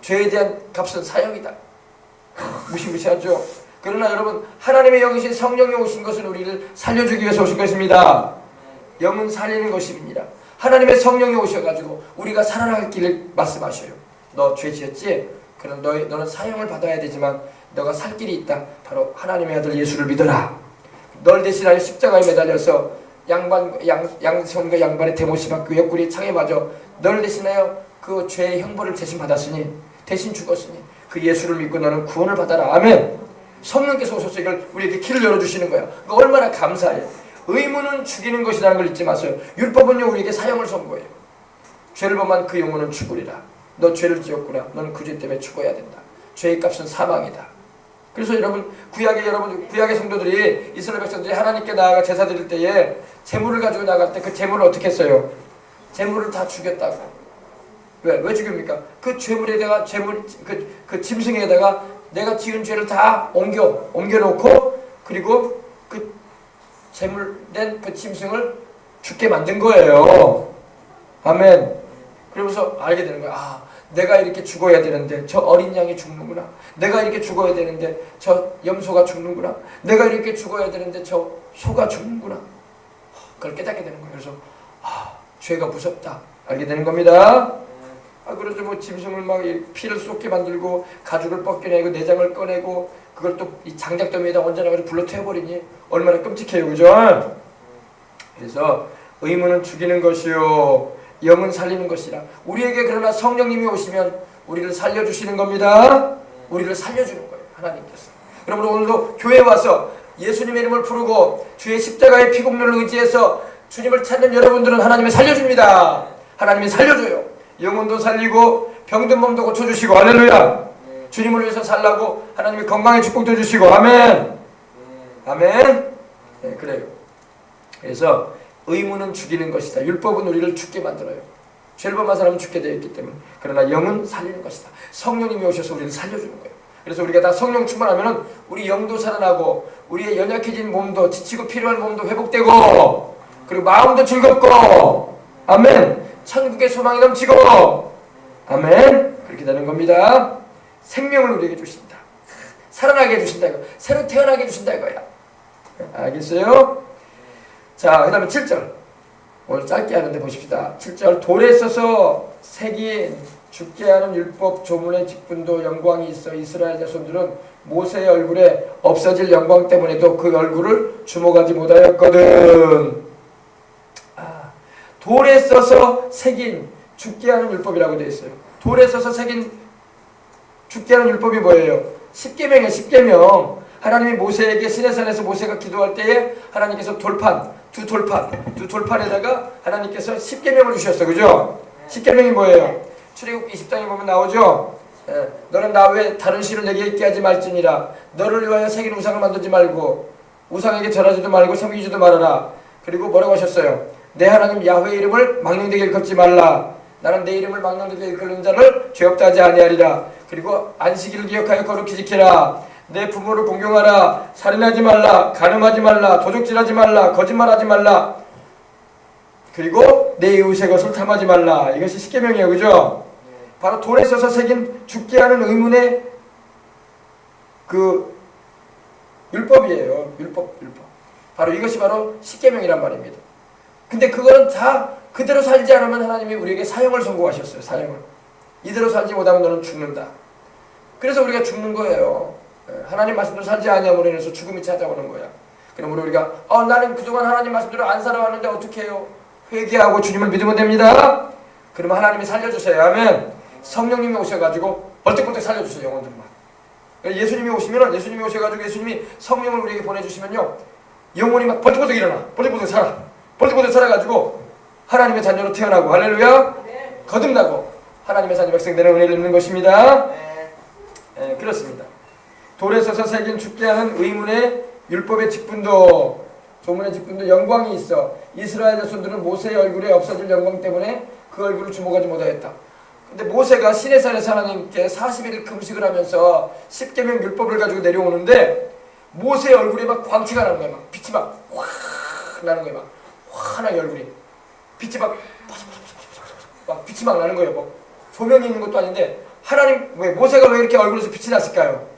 죄에 대한 값은 사형이다. 무시무시하죠. 그러나 여러분 하나님의 영이신 성령이 오신 것은 우리를 살려주기 위해서 오신 것입니다. 영은 살리는 것입니다. 하나님의 성령이 오셔가지고 우리가 살아날 길을 말씀하셔요. 너 죄 지었지? 그럼 너는 사형을 받아야 되지만 너가 살 길이 있다. 바로 하나님의 아들 예수를 믿어라. 널 대신하여 십자가에 매달려서 양손과 양발에 대못이 받고 옆구리에 창에 맞아 널 대신하여 그 죄의 형벌을 대신 받았으니 대신 죽었으니 그 예수를 믿고 너는 구원을 받아라. 아멘. 성령께서 오셔서 이걸 우리에게 길을 열어주시는 거야. 그러니까 얼마나 감사해요. 의무는 죽이는 것이라는 걸 잊지 마세요. 율법은요 우리에게 사형을 선고해요. 죄를 범한 그 영혼은 죽으리라. 너 죄를 지었구나. 너는 그 죄 때문에 죽어야 된다. 죄의 값은 사망이다. 그래서 구약의 성도들이 이스라엘 백성들이 하나님께 나아가 제사 드릴 때에 제물을 가지고 나갈 때 그 제물을 어떻게 했어요? 제물을 다 죽였다고. 왜 죽입니까? 그 죄물에다가 그 짐승에다가 내가 지은 죄를 다 옮겨놓고 그리고 그 제물된 그 짐승을 죽게 만든 거예요. 아멘. 그러면서 알게 되는 거야. 아, 내가 이렇게 죽어야 되는데 저 어린 양이 죽는구나. 내가 이렇게 죽어야 되는데 저 염소가 죽는구나. 내가 이렇게 죽어야 되는데 저 소가 죽는구나. 그걸 깨닫게 되는 거예요. 그래서 죄가 무섭다 알게 되는 겁니다. 그래서 뭐 짐승을 막 피를 쏟게 만들고 가죽을 벗겨내고 내장을 꺼내고 그걸 또 이 장작더미에다 얹어놔가지고 불로 태워버리니 얼마나 끔찍해요, 그죠? 그래서 의무는 죽이는 것이요 영은 살리는 것이라. 우리에게 그러나 성령님이 오시면 우리를 살려주시는 겁니다. 우리를 살려주는 거예요, 하나님께서. 그러므로 오늘도 교회에 와서 예수님의 이름을 부르고 주의 십자가의 피공로를 의지해서 주님을 찾는 여러분들은 하나님이 살려줍니다. 하나님이 살려줘요. 영혼도 살리고 병든 몸도 고쳐주시고 할렐루야. 주님을 위해서 살라고 하나님이 건강의 축복도 주시고 아멘. 아멘. 네, 그래요. 그래서 의무는 죽이는 것이다. 율법은 우리를 죽게 만들어요. 죄를 범한 사람은 죽게 되어 있기 때문에. 그러나 영은 살리는 것이다. 성령님이 오셔서 우리를 살려주는 거예요. 그래서 우리가 다 성령 충만하면은 우리 영도 살아나고 우리의 연약해진 몸도 지치고 필요한 몸도 회복되고 그리고 마음도 즐겁고 아멘. 천국의 소망이 넘치고 아멘. 그렇게 되는 겁니다. 생명을 우리에게 주신다. 살아나게 해주신다 이거. 새로 태어나게 해주신다 이거야. 알겠어요? 자, 그 다음에 7절 오늘 짧게 하는데 보십시다. 7절 돌에 써서 새긴 죽게 하는 율법 조문의 직분도 영광이 있어 이스라엘 자손들은 모세의 얼굴에 없어질 영광 때문에도 그 얼굴을 주목하지 못하였거든. 돌에 써서 새긴 죽게 하는 율법이라고 되어 있어요. 돌에 써서 새긴 죽게 하는 율법이 뭐예요? 십계명이에요. 십계명. 하나님이 모세에게 시내산에서 모세가 기도할 때에 하나님께서 두 돌판에다가 하나님께서 십계명을 주셨어. 그죠? 십계명이 뭐예요? 출애굽 20장에 보면 나오죠. 너는 나 외에 다른 신을 내게 있게 하지 말지니라. 너를 위하여 새긴 우상을 만들지 말고 우상에게 절하지도 말고 섬기지도 말아라. 그리고 뭐라고 하셨어요? 내 하나님 야훼의 이름을 망령되게 일컫지 말라. 나는 내 이름을 망령되게 일컫는 자를 죄 없다 하지 아니하리라. 그리고 안식일을 기억하여 거룩히 지키라. 내 부모를 공경하라. 살인하지 말라. 간음하지 말라. 도적질하지 말라. 거짓말하지 말라. 그리고 내 이웃의 것을 탐하지 말라. 이것이 십계명이에요. 그죠? 바로 돌에 써서 새긴 죽게 하는 의문의 그 율법이에요. 율법. 바로 이것이 바로 십계명이란 말입니다. 근데 그거는 다 그대로 살지 않으면 하나님이 우리에게 사형을 선고하셨어요. 사형을. 이대로 살지 못하면 너는 죽는다. 그래서 우리가 죽는 거예요. 하나님 말씀대로 살지 아니함으로 인해서 죽음이 찾아오는 거야. 그러므로 우리가 나는 그동안 하나님 말씀대로 안 살아왔는데 어떻게 해요? 회개하고 주님을 믿으면 됩니다. 그러면 하나님이 살려주세요. 아멘. 성령님이 오셔가지고 벌떡벌떡 살려주세요. 영혼들만. 예수님이 오시면 예수님이 오셔가지고 예수님이 성령을 우리에게 보내주시면요 영혼이 막 벌떡벌떡 일어나. 벌떡벌떡 살아. 벌떡벌떡 살아가지고 하나님의 자녀로 태어나고 할렐루야. 거듭나고 하나님의 자녀 백성 되는 은혜를 입는 것입니다. 네, 그렇습니다. 돌에 써서 새긴 죽게 하는 의문의 율법의 직분도 조문의 직분도 영광이 있어 이스라엘 자손들은 모세의 얼굴에 없어질 영광 때문에 그 얼굴을 주목하지 못하였다. 근데 모세가 시내산에서 하나님께 40일 금식을 하면서 십계명 율법을 가지고 내려오는데 모세의 얼굴에 막 광채가 나는 거야. 막 빛이 막 확 나는 거야. 막 환하게 얼굴이 빛이 막 빛이 막 나는 거예요. 뭐 조명이 있는 것도 아닌데 모세가 왜 이렇게 얼굴에서 빛이 났을까요?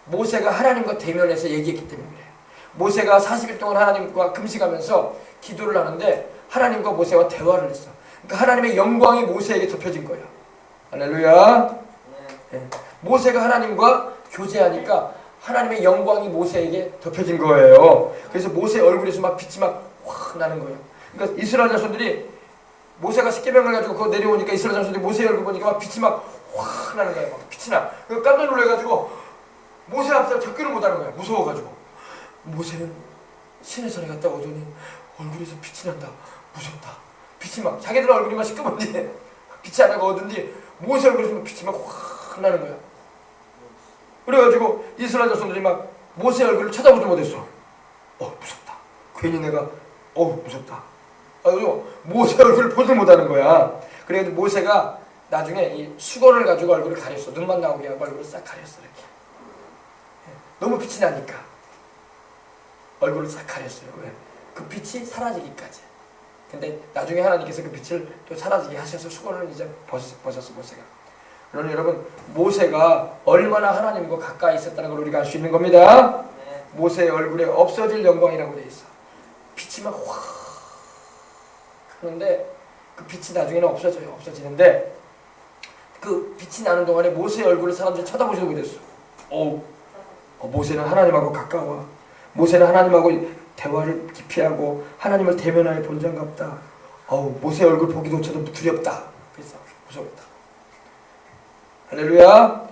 모세가 하나님과 대면해서 얘기했기 때문에 그래요. 모세가 40일 동안 하나님과 금식하면서 기도를 하는데 하나님과 모세와 대화를 했어. 그러니까 하나님의 영광이 모세에게 덮여진 거야. 할렐루야. 네. 모세가 하나님과 교제하니까 하나님의 영광이 모세에게 덮여진 거예요. 그래서 모세의 얼굴에서 막 빛이 막 확 나는 거예요. 그러니까 이스라엘 자손들이 모세가 십계명을 가지고 그거 내려오니까 이스라엘 자손들이 모세의 얼굴 보니까 막 빛이 막 확 나는 거예요. 막 빛이 나. 그래서 깜짝 놀래가지고 모세 앞에서 접근을 못하는 거야. 무서워가지고. 모세는 시내산에 갔다 오더니 얼굴에서 빛이 난다. 무섭다. 빛이 막 자기들 얼굴이 막 시꺼먼데 빛이 안 나고 오던지 모세 얼굴에서 빛이 막 확 나는 거야. 그래가지고 이스라엘 자손들이 막 모세 얼굴을 쳐다보지 못했어. 무섭다. 괜히 내가 무섭다. 그래서 모세 얼굴을 보지 못하는 거야. 그래도 모세가 나중에 이 수건을 가지고 얼굴을 가렸어. 눈만 나오게 하고 얼굴을 싹 가렸어. 이렇게. 너무 빛이 나니까 얼굴을 싹 가렸어요. 왜? 그 빛이 사라지기까지. 근데 나중에 하나님께서 그 빛을 또 사라지게 하셔서 수건을 이제 벗었어 모세가. 그러니 여러분 모세가 얼마나 하나님과 가까이 있었다는 걸 우리가 알 수 있는 겁니다. 모세의 얼굴에 없어질 영광이라고 되어 있어. 빛이 막 확 하는데 그 빛이 나중에는 없어져요. 없어지는데 그 빛이 나는 동안에 모세의 얼굴을 사람들이 쳐다보지도 못했어. 모세는 하나님하고 가까워. 모세는 하나님하고 대화를 깊이 하고 하나님을 대면하여 본장갑다. 모세의 얼굴 보기조차도 두렵다. 그래서 무서웠다. 할렐루야.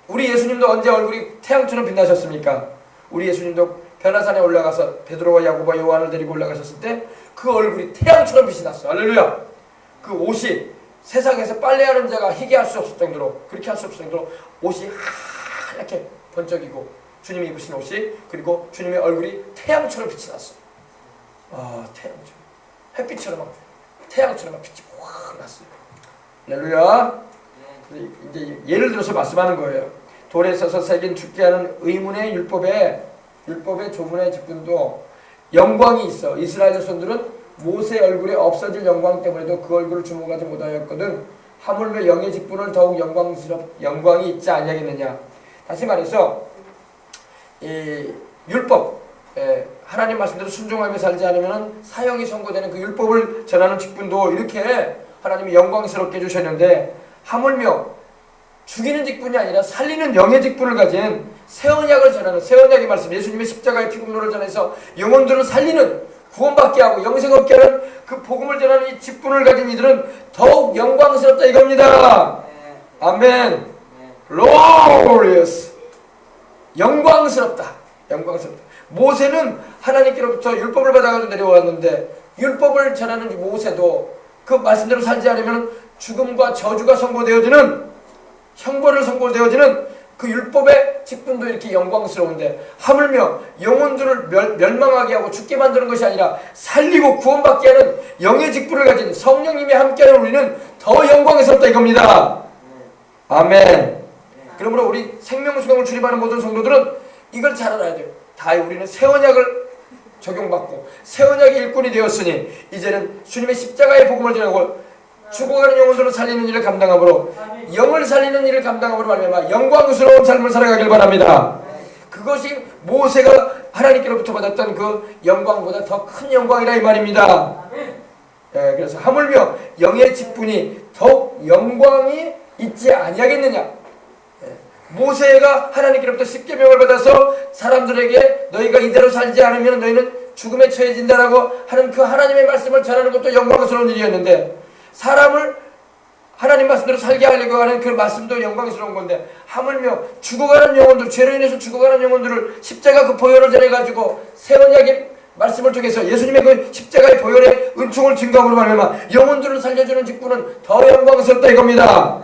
우리 예수님도 언제 얼굴이 태양처럼 빛나셨습니까? 우리 예수님도 변화산에 올라가서 베드로와 야고보와 요한을 데리고 올라가셨을 때 그 얼굴이 태양처럼 빛이 났어. 할렐루야. 그 옷이 세상에서 빨래하는 자가 희게 할 수 없을 정도로, 그렇게 할 수 없을 정도로 옷이 하얗게 번쩍이고, 주님이 입으신 옷이, 그리고 주님의 얼굴이 태양처럼 빛이 났어. 태양처럼, 햇빛처럼 막 태양처럼 막 빛이 확 났어요. 할렐루야. 이제 예를 들어서 말씀하는 거예요. 돌에 써서 새긴 죽게 하는 의문의 율법의 조문의 직분도 영광이 있어. 이스라엘 자손들은 모세 얼굴에 없어질 영광 때문에도 그 얼굴을 주목하지 못하였거든. 하물며 영의 직분을 더욱 영광이 있지 아니하겠느냐. 다시 말해서 이 율법, 하나님 말씀대로 순종하며 살지 않으면 사형이 선고되는 그 율법을 전하는 직분도 이렇게 하나님이 영광스럽게 주셨는데, 하물며 죽이는 직분이 아니라 살리는 영의 직분을 가진 새 언약을 전하는, 새 언약의 말씀, 예수님의 십자가의 피공로를 전해서 영혼들을 살리는, 구원받게 하고 영생 얻게 하는 그 복음을 전하는 이 직분을 가진 이들은 더욱 영광스럽다 이겁니다. 아멘. Glorious. 영광스럽다. 모세는 하나님께로부터 율법을 받아가지고 내려왔는데, 율법을 전하는 모세도 그 말씀대로 살지 않으면 죽음과 저주가 선고되어지는, 형벌을 선고되어지는 그 율법의 직분도 이렇게 영광스러운데, 하물며 영혼들을 멸망하게 하고 죽게 만드는 것이 아니라 살리고 구원받게 하는 영의 직분을 가진 성령님이 함께하는 우리는 더 영광스럽다 이겁니다. 아멘. 그러므로 우리 생명수강을 출입하는 모든 성도들은 이걸 잘 알아야 돼요. 다 우리는 새 언약을 적용받고 새 언약의 일꾼이 되었으니 이제는 주님의 십자가의 복음을 전하고 죽어가는 영혼들을 살리는 일을 감당함으로, 영을 살리는 일을 감당함으로 말미암아 영광스러운 삶을 살아가길 바랍니다. 그것이 모세가 하나님께로부터 받았던 그 영광보다 더 큰 영광이라 이 말입니다. 그래서 하물며 영의 직분이 더욱 영광이 있지 아니하겠느냐. 모세가 하나님께로부터 십계명을 받아서 사람들에게 너희가 이대로 살지 않으면 너희는 죽음에 처해진다라고 하는 그 하나님의 말씀을 전하는 것도 영광스러운 일이었는데, 사람을 하나님 말씀대로 살게 하려고 하는 그 말씀도 영광스러운 건데, 하물며 죽어가는 영혼들, 죄로 인해서 죽어가는 영혼들을 십자가 그 보혈을 전해가지고 새 언약의 말씀을 통해서 예수님의 그 십자가의 보혈의 은총을 증거함으로 말미암아 영혼들을 살려주는 직분은 더 영광스럽다 이겁니다.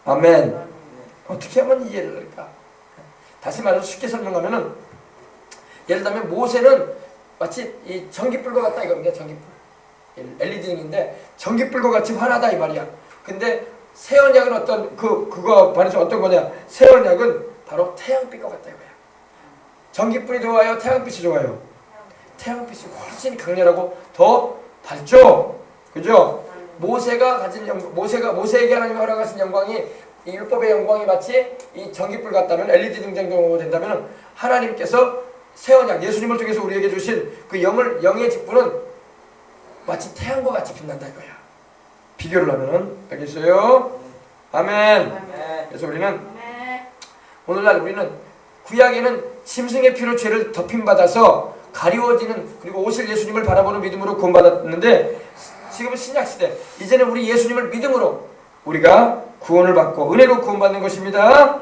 아멘. 어떻게 하면 이해를 할까? 다시 말해서 쉽게 설명하면은, 예를 들면 모세는 마치 이 전기불과 같다 이겁니다. 전기불. LED등인데 전기불과 같이 환하다 이 말이야. 근데 새 언약은 그거 반해서 어떤 거냐? 새 언약은 바로 태양빛과 같다 이거야. 전기불이 좋아요? 태양빛이 좋아요? 태양빛이 훨씬 강렬하고 더 밝죠? 그죠? 모세가 가진 모세에게 하나님이 허락하신 영광이, 이 율법의 영광이 마치 이 전기불 같다면, LED 등장 정도가 된다면, 하나님께서 새 언약, 예수님을 통해서 우리에게 주신 그 영의 직분은 마치 태양과 같이 빛난다 이거야. 비교를 하면은. 알겠어요? 아멘. 그래서 우리는 오늘날 우리는 구약에는 짐승의 피로 죄를 덮임받아서 가리워지는, 그리고 오실 예수님을 바라보는 믿음으로 구원받았는데, 지금은 신약시대, 이제는 우리 예수님을 믿음으로 우리가 구원을 받고 은혜로 구원받는 것입니다.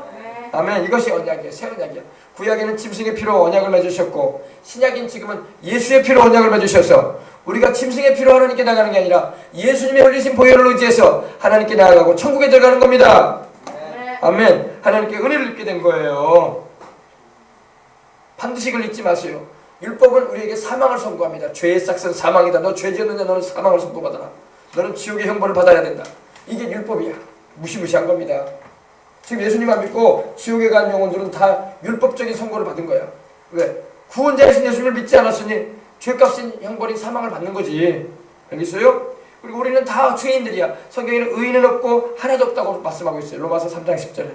아멘. 이것이 언약이에요. 새 언약이야. 구약에는 짐승의 피로 언약을 맺으셨고, 신약인 지금은 예수의 피로 언약을 맺으셔서 우리가 짐승의 피로 하나님께 나가는 게 아니라 예수님의 흘리신 보혈을 의지해서 하나님께 나아가고 천국에 들어가는 겁니다. 아멘. 하나님께 은혜를 입게 된 거예요. 반드시 그걸 잊지 마세요. 율법은 우리에게 사망을 선고합니다. 죄의 싹은 사망이다. 너 죄 지었느냐? 너는 사망을 선고받아라. 너는 지옥의 형벌을 받아야 된다. 이게 율법이야. 무시무시한 겁니다. 지금 예수님 안 믿고 지옥에 간 영혼들은 다 율법적인 선고를 받은 거야. 왜? 구원자이신 예수님을 믿지 않았으니 죄값인 형벌인 사망을 받는 거지. 알겠어요? 그리고 우리는 다 죄인들이야. 성경에는 의인은 없고 하나도 없다고 말씀하고 있어요. 로마서 3장 10절에.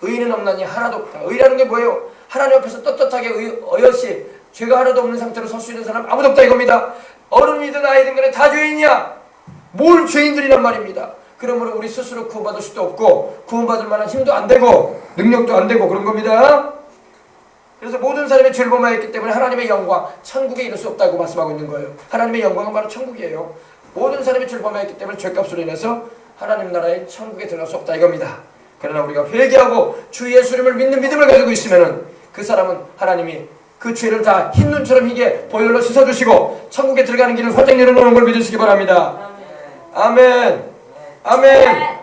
의인은 없나니 하나도 없다. 의라는 게 뭐예요? 하나님 앞에서 떳떳하게 어여시 죄가 하나도 없는 상태로 설 수 있는 사람 아무도 없다 이겁니다. 어른이든 아이든 간에 다 죄인이야. 뭘 죄인들이란 말입니다. 그러므로 우리 스스로 구원받을 수도 없고 구원받을 만한 힘도 안 되고 능력도 안 되고 그런 겁니다. 그래서 모든 사람이 죄를 범하였기 때문에 하나님의 영광, 천국에 이를 수 없다고 말씀하고 있는 거예요. 하나님의 영광은 바로 천국이에요. 모든 사람이 죄를 범하였기 때문에 죄값으로 인해서 하나님 나라의 천국에 들어갈 수 없다 이겁니다. 그러나 우리가 회개하고 주 예수님을 믿는 믿음을 가지고 있으면은 그 사람은 하나님이 그 죄를 다 흰 눈처럼 희게 보혈로 씻어주시고 천국에 들어가는 길을 활짝 열어놓는 걸 믿으시기 바랍니다. 아멘. 아멘.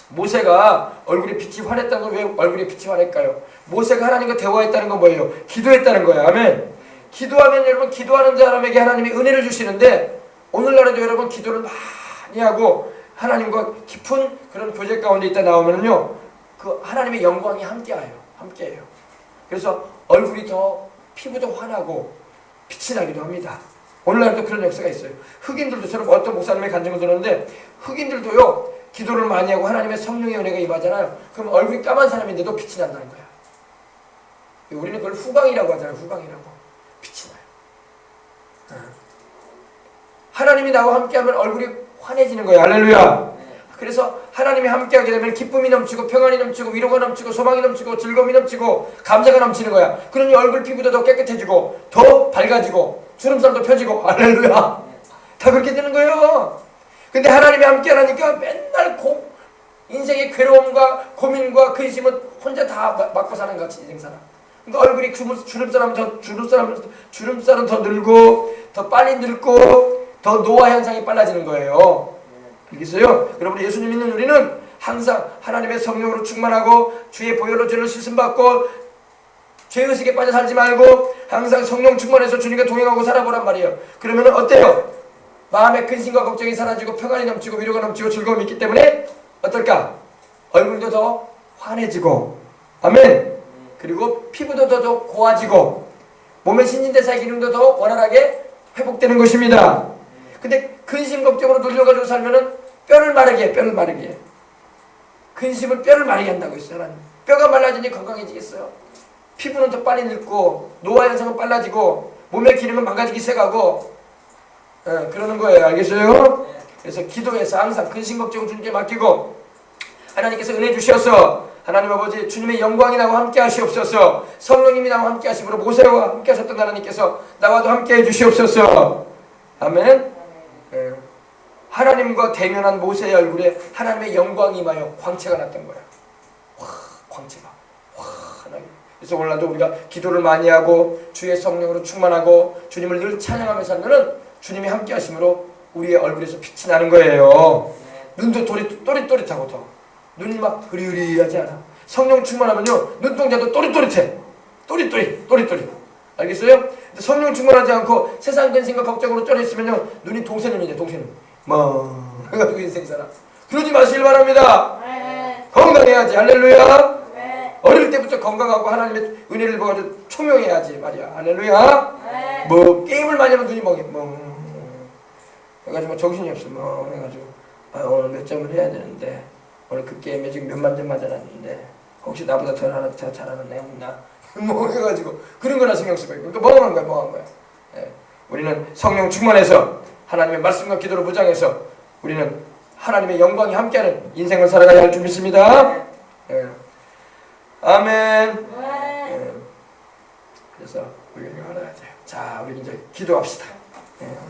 모세가 얼굴에 빛이 환했다는 건 왜 얼굴에 빛이 환했까요? 모세가 하나님과 대화했다는 건 뭐예요? 기도했다는 거예요. 아멘. 기도하면 여러분 기도하는 사람에게 하나님이 은혜를 주시는데 오늘날에도 여러분 기도를 많이 하고 하나님과 깊은 그런 교제 가운데 있다 나오면은요 그 하나님의 영광이 함께해요. 그래서 얼굴이 더 피부도 환하고 빛이 나기도 합니다. 오늘날도 그런 역사가 있어요. 흑인들도 저는 어떤 목사님의 간증을 들었는데 흑인들도요 기도를 많이 하고 하나님의 성령의 은혜가 임하잖아요. 그럼 얼굴이 까만 사람인데도 빛이 난다는 거야. 우리는 그걸 후광이라고 하잖아요. 후광이라고. 빛이 나요. 하나님이 나와 함께하면 얼굴이 환해지는 거예요. 할렐루야. 그래서 하나님이 함께하게 되면 기쁨이 넘치고 평안이 넘치고 위로가 넘치고 소망이 넘치고 즐거움이 넘치고 감사가 넘치는 거야. 그러니 얼굴 피부도 더 깨끗해지고 더 밝아지고 주름살도 펴지고 할렐루야. 다 그렇게 되는 거예요. 근데 하나님이 함께하니까 맨날 인생의 괴로움과 고민과 근심은 혼자 다 맞고 사는 것 같이 인생 살아. 그러니까 얼굴이 주름살은 더 늘고 더 빨리 늙고 더 노화 현상이 빨라지는 거예요. 알겠어요? 여러분 예수님 믿는 우리는 항상 하나님의 성령으로 충만하고 주의 보혈로 죄를 씻음받고 죄의식에 빠져 살지 말고 항상 성령 충만해서 주님과 동행하고 살아보란 말이에요. 그러면 어때요? 마음의 근심과 걱정이 사라지고 평안이 넘치고 위로가 넘치고 즐거움이 있기 때문에 어떨까? 얼굴도 더 환해지고 아멘. 그리고 피부도 더 고와지고 몸의 신진대사의 기능도 더 원활하게 회복되는 것입니다. 근데 근심 걱정으로 눌려가지고 살면은 뼈를 마르게 해. 근심은 뼈를 마르게 한다고 했어요. 하나님. 뼈가 말라지니 건강해지겠어요? 피부는 더 빨리 늙고 노화 현상은 빨라지고 몸의 기능은 망가지기 시작하고 그러는 거예요. 알겠어요? 그래서 기도해서 항상 근심 걱정을 주님께 맡기고 하나님께서 은혜 주셔서 하나님 아버지 주님의 영광이 나와 함께 하시옵소서. 성령님이 나와 함께 하심으로 모세와 함께 하셨던 하나님께서 나와도 함께 해주시옵소서. 아멘. 하나님과 대면한 모세의 얼굴에 하나님의 영광이 임하여 광채가 났던 거야. 광채가 환하게. 그래서 오늘날도 우리가 기도를 많이 하고 주의 성령으로 충만하고 주님을 늘 찬양하며 살면은 주님이 함께 하심으로 우리의 얼굴에서 빛이 나는 거예요. 눈도 또릿또릿하고 더 눈이 막 흐리흐리하지 않아. 성령 충만하면요 눈동자도 또릿또릿해. 또릿또릿. 알겠어요? 성령 충만하지 않고 세상 근심과 걱정으로 쩔어 있으면요 눈이 동생님이네. 해가지고 인생 살아. 그러지 마시길 바랍니다. 건강해야지. 할렐루야. 어릴 때부터 건강하고 하나님의 은혜를 받아서 총명해야지 말이야. 할렐루야. 뭐 게임을 많이 하면 눈이 멍해. 해가지고 정신이 없어. 해가지고 오늘 몇 점을 해야 되는데 오늘 그 게임에 지금 몇만 점 맞아놨는데 혹시 나보다 더 잘하는 애 없나? 해가지고 그런 거나 신경 쓰고 있고 그러니까 멍한 거야. 우리는 성령 충만해서 하나님의 말씀과 기도로 무장해서 우리는 하나님의 영광이 함께하는 인생을 살아가야 할 줄 믿습니다. 아멘. 그래서 우리가 이거 알아야 돼요. 자, 우리 이제 기도합시다.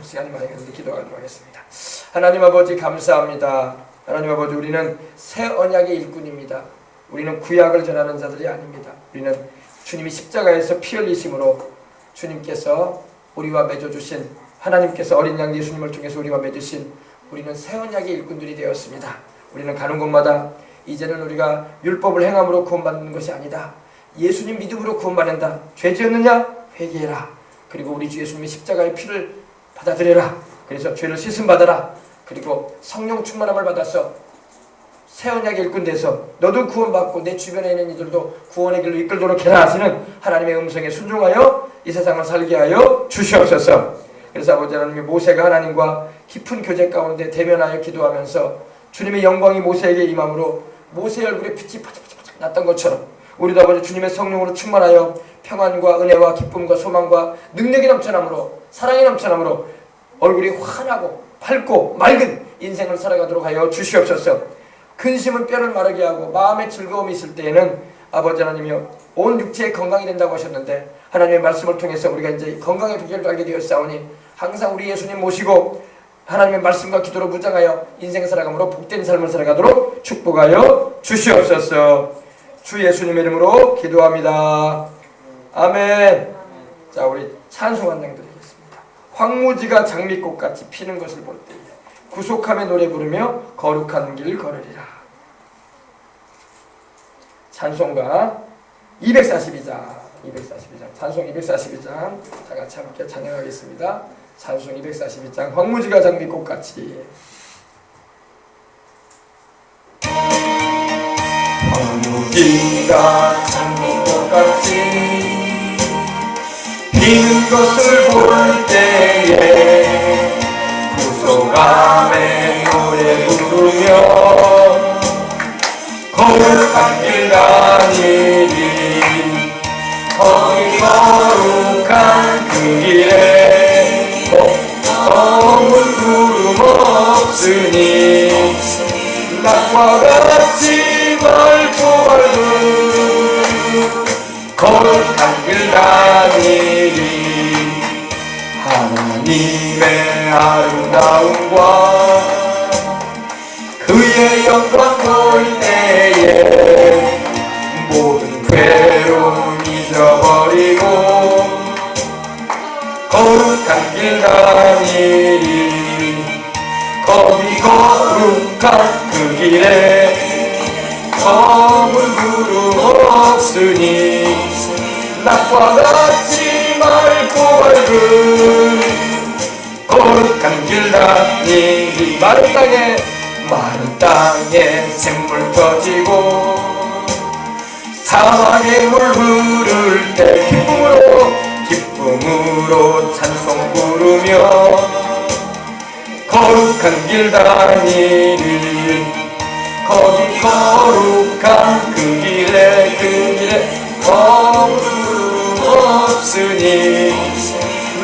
시간이 많이 가는데 기도하도록 하겠습니다. 하나님 아버지 감사합니다. 하나님 아버지 우리는 새 언약의 일꾼입니다. 우리는 구약을 전하는 자들이 아닙니다. 우리는 주님이 십자가에서 피 흘리심으로 주님께서 우리와 맺어주신 하나님께서 어린 양 예수님을 통해서 우리와 맺으신 우리는 새 언약의 일꾼들이 되었습니다. 우리는 가는 곳마다 이제는 우리가 율법을 행함으로 구원받는 것이 아니다. 예수님 믿음으로 구원받는다. 죄 지었느냐? 회개해라. 그리고 우리 주 예수님의 십자가의 피를 받아들여라. 그래서 죄를 씻음 받아라. 그리고 성령 충만함을 받아서 새 언약의 일꾼 돼서 너도 구원받고 내 주변에 있는 이들도 구원의 길로 이끌도록 해라 하시는 하나님의 음성에 순종하여 이 세상을 살게 하여 주시옵소서. 그래서 아버지 하나님이 모세가 하나님과 깊은 교제 가운데 대면하여 기도하면서 주님의 영광이 모세에게 임함으로 모세의 얼굴에 빛이 파짝파짝 났던 것처럼 우리도 아버지 주님의 성령으로 충만하여 평안과 은혜와 기쁨과 소망과 능력이 넘쳐남으로 사랑이 넘쳐남으로 얼굴이 환하고 밝고 맑은 인생을 살아가도록 하여 주시옵소서. 근심은 뼈를 마르게 하고 마음의 즐거움이 있을 때에는 아버지 하나님이여 온 육체의 건강이 된다고 하셨는데 하나님의 말씀을 통해서 우리가 이제 건강의 비결을 알게 되었사오니 항상 우리 예수님 모시고 하나님의 말씀과 기도로 무장하여 인생 살아감으로 복된 삶을 살아가도록 축복하여 주시옵소서. 주 예수님의 이름으로 기도합니다. 아멘. 자, 우리 찬송 한 장 드리겠습니다. 황무지가 장미꽃같이 피는 것을 볼 때에 구속함의 노래 부르며 거룩한 길 걸으리라. 찬송가 242장 찬송 242장 다 같이 함께 찬양하겠습니다. 찬송 242장 황무지가 장미꽃같이. 황무지가 장미꽃같이 피는 것을 볼 때에 구속함의 노래 부르며 거룩한 길 다니리. 거기 거룩한 그 길에 검은 구름 없으니 낮과 같이 맑고 밝은 거룩한 길 다니리. 하나님의 아름다움과 그의 영광 볼 때에 모든 괴로움 잊어버리고 거룩한 길 다니리. 거기 거룩한 그 길에 검은 구름 없으니 낮과 같이 맑고 밝은 거룩한 길 다니리. 마른 땅에 샘물 터지고 사막의 물 흐를 때 기쁨으로 찬송 부르며 거룩한 길 다니리. 거기 거룩한 그 길에 검은 구름 없으니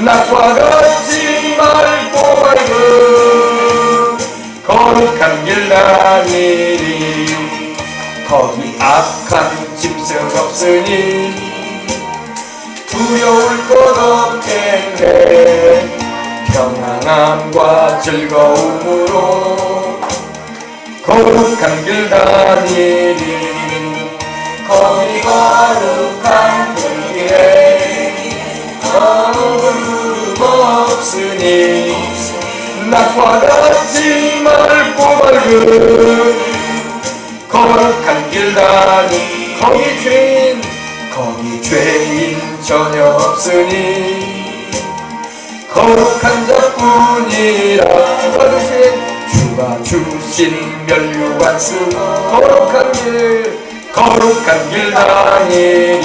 낮과 같이 맑고 밝은 거룩한 길 다니리. 거기 악한 짐승 없으니 두려울 것 없겠네. 평안함과 즐거움으로 거룩한 길 다니리. 거기 거룩한 그 길에 검은 구름 없으니 낮과 같이 맑고 밝은 거룩한 길 다니. 거기 죄인 전혀 없으니 거룩한 자뿐이라. 주가 주신 멸류관수 거룩한 길 다니리.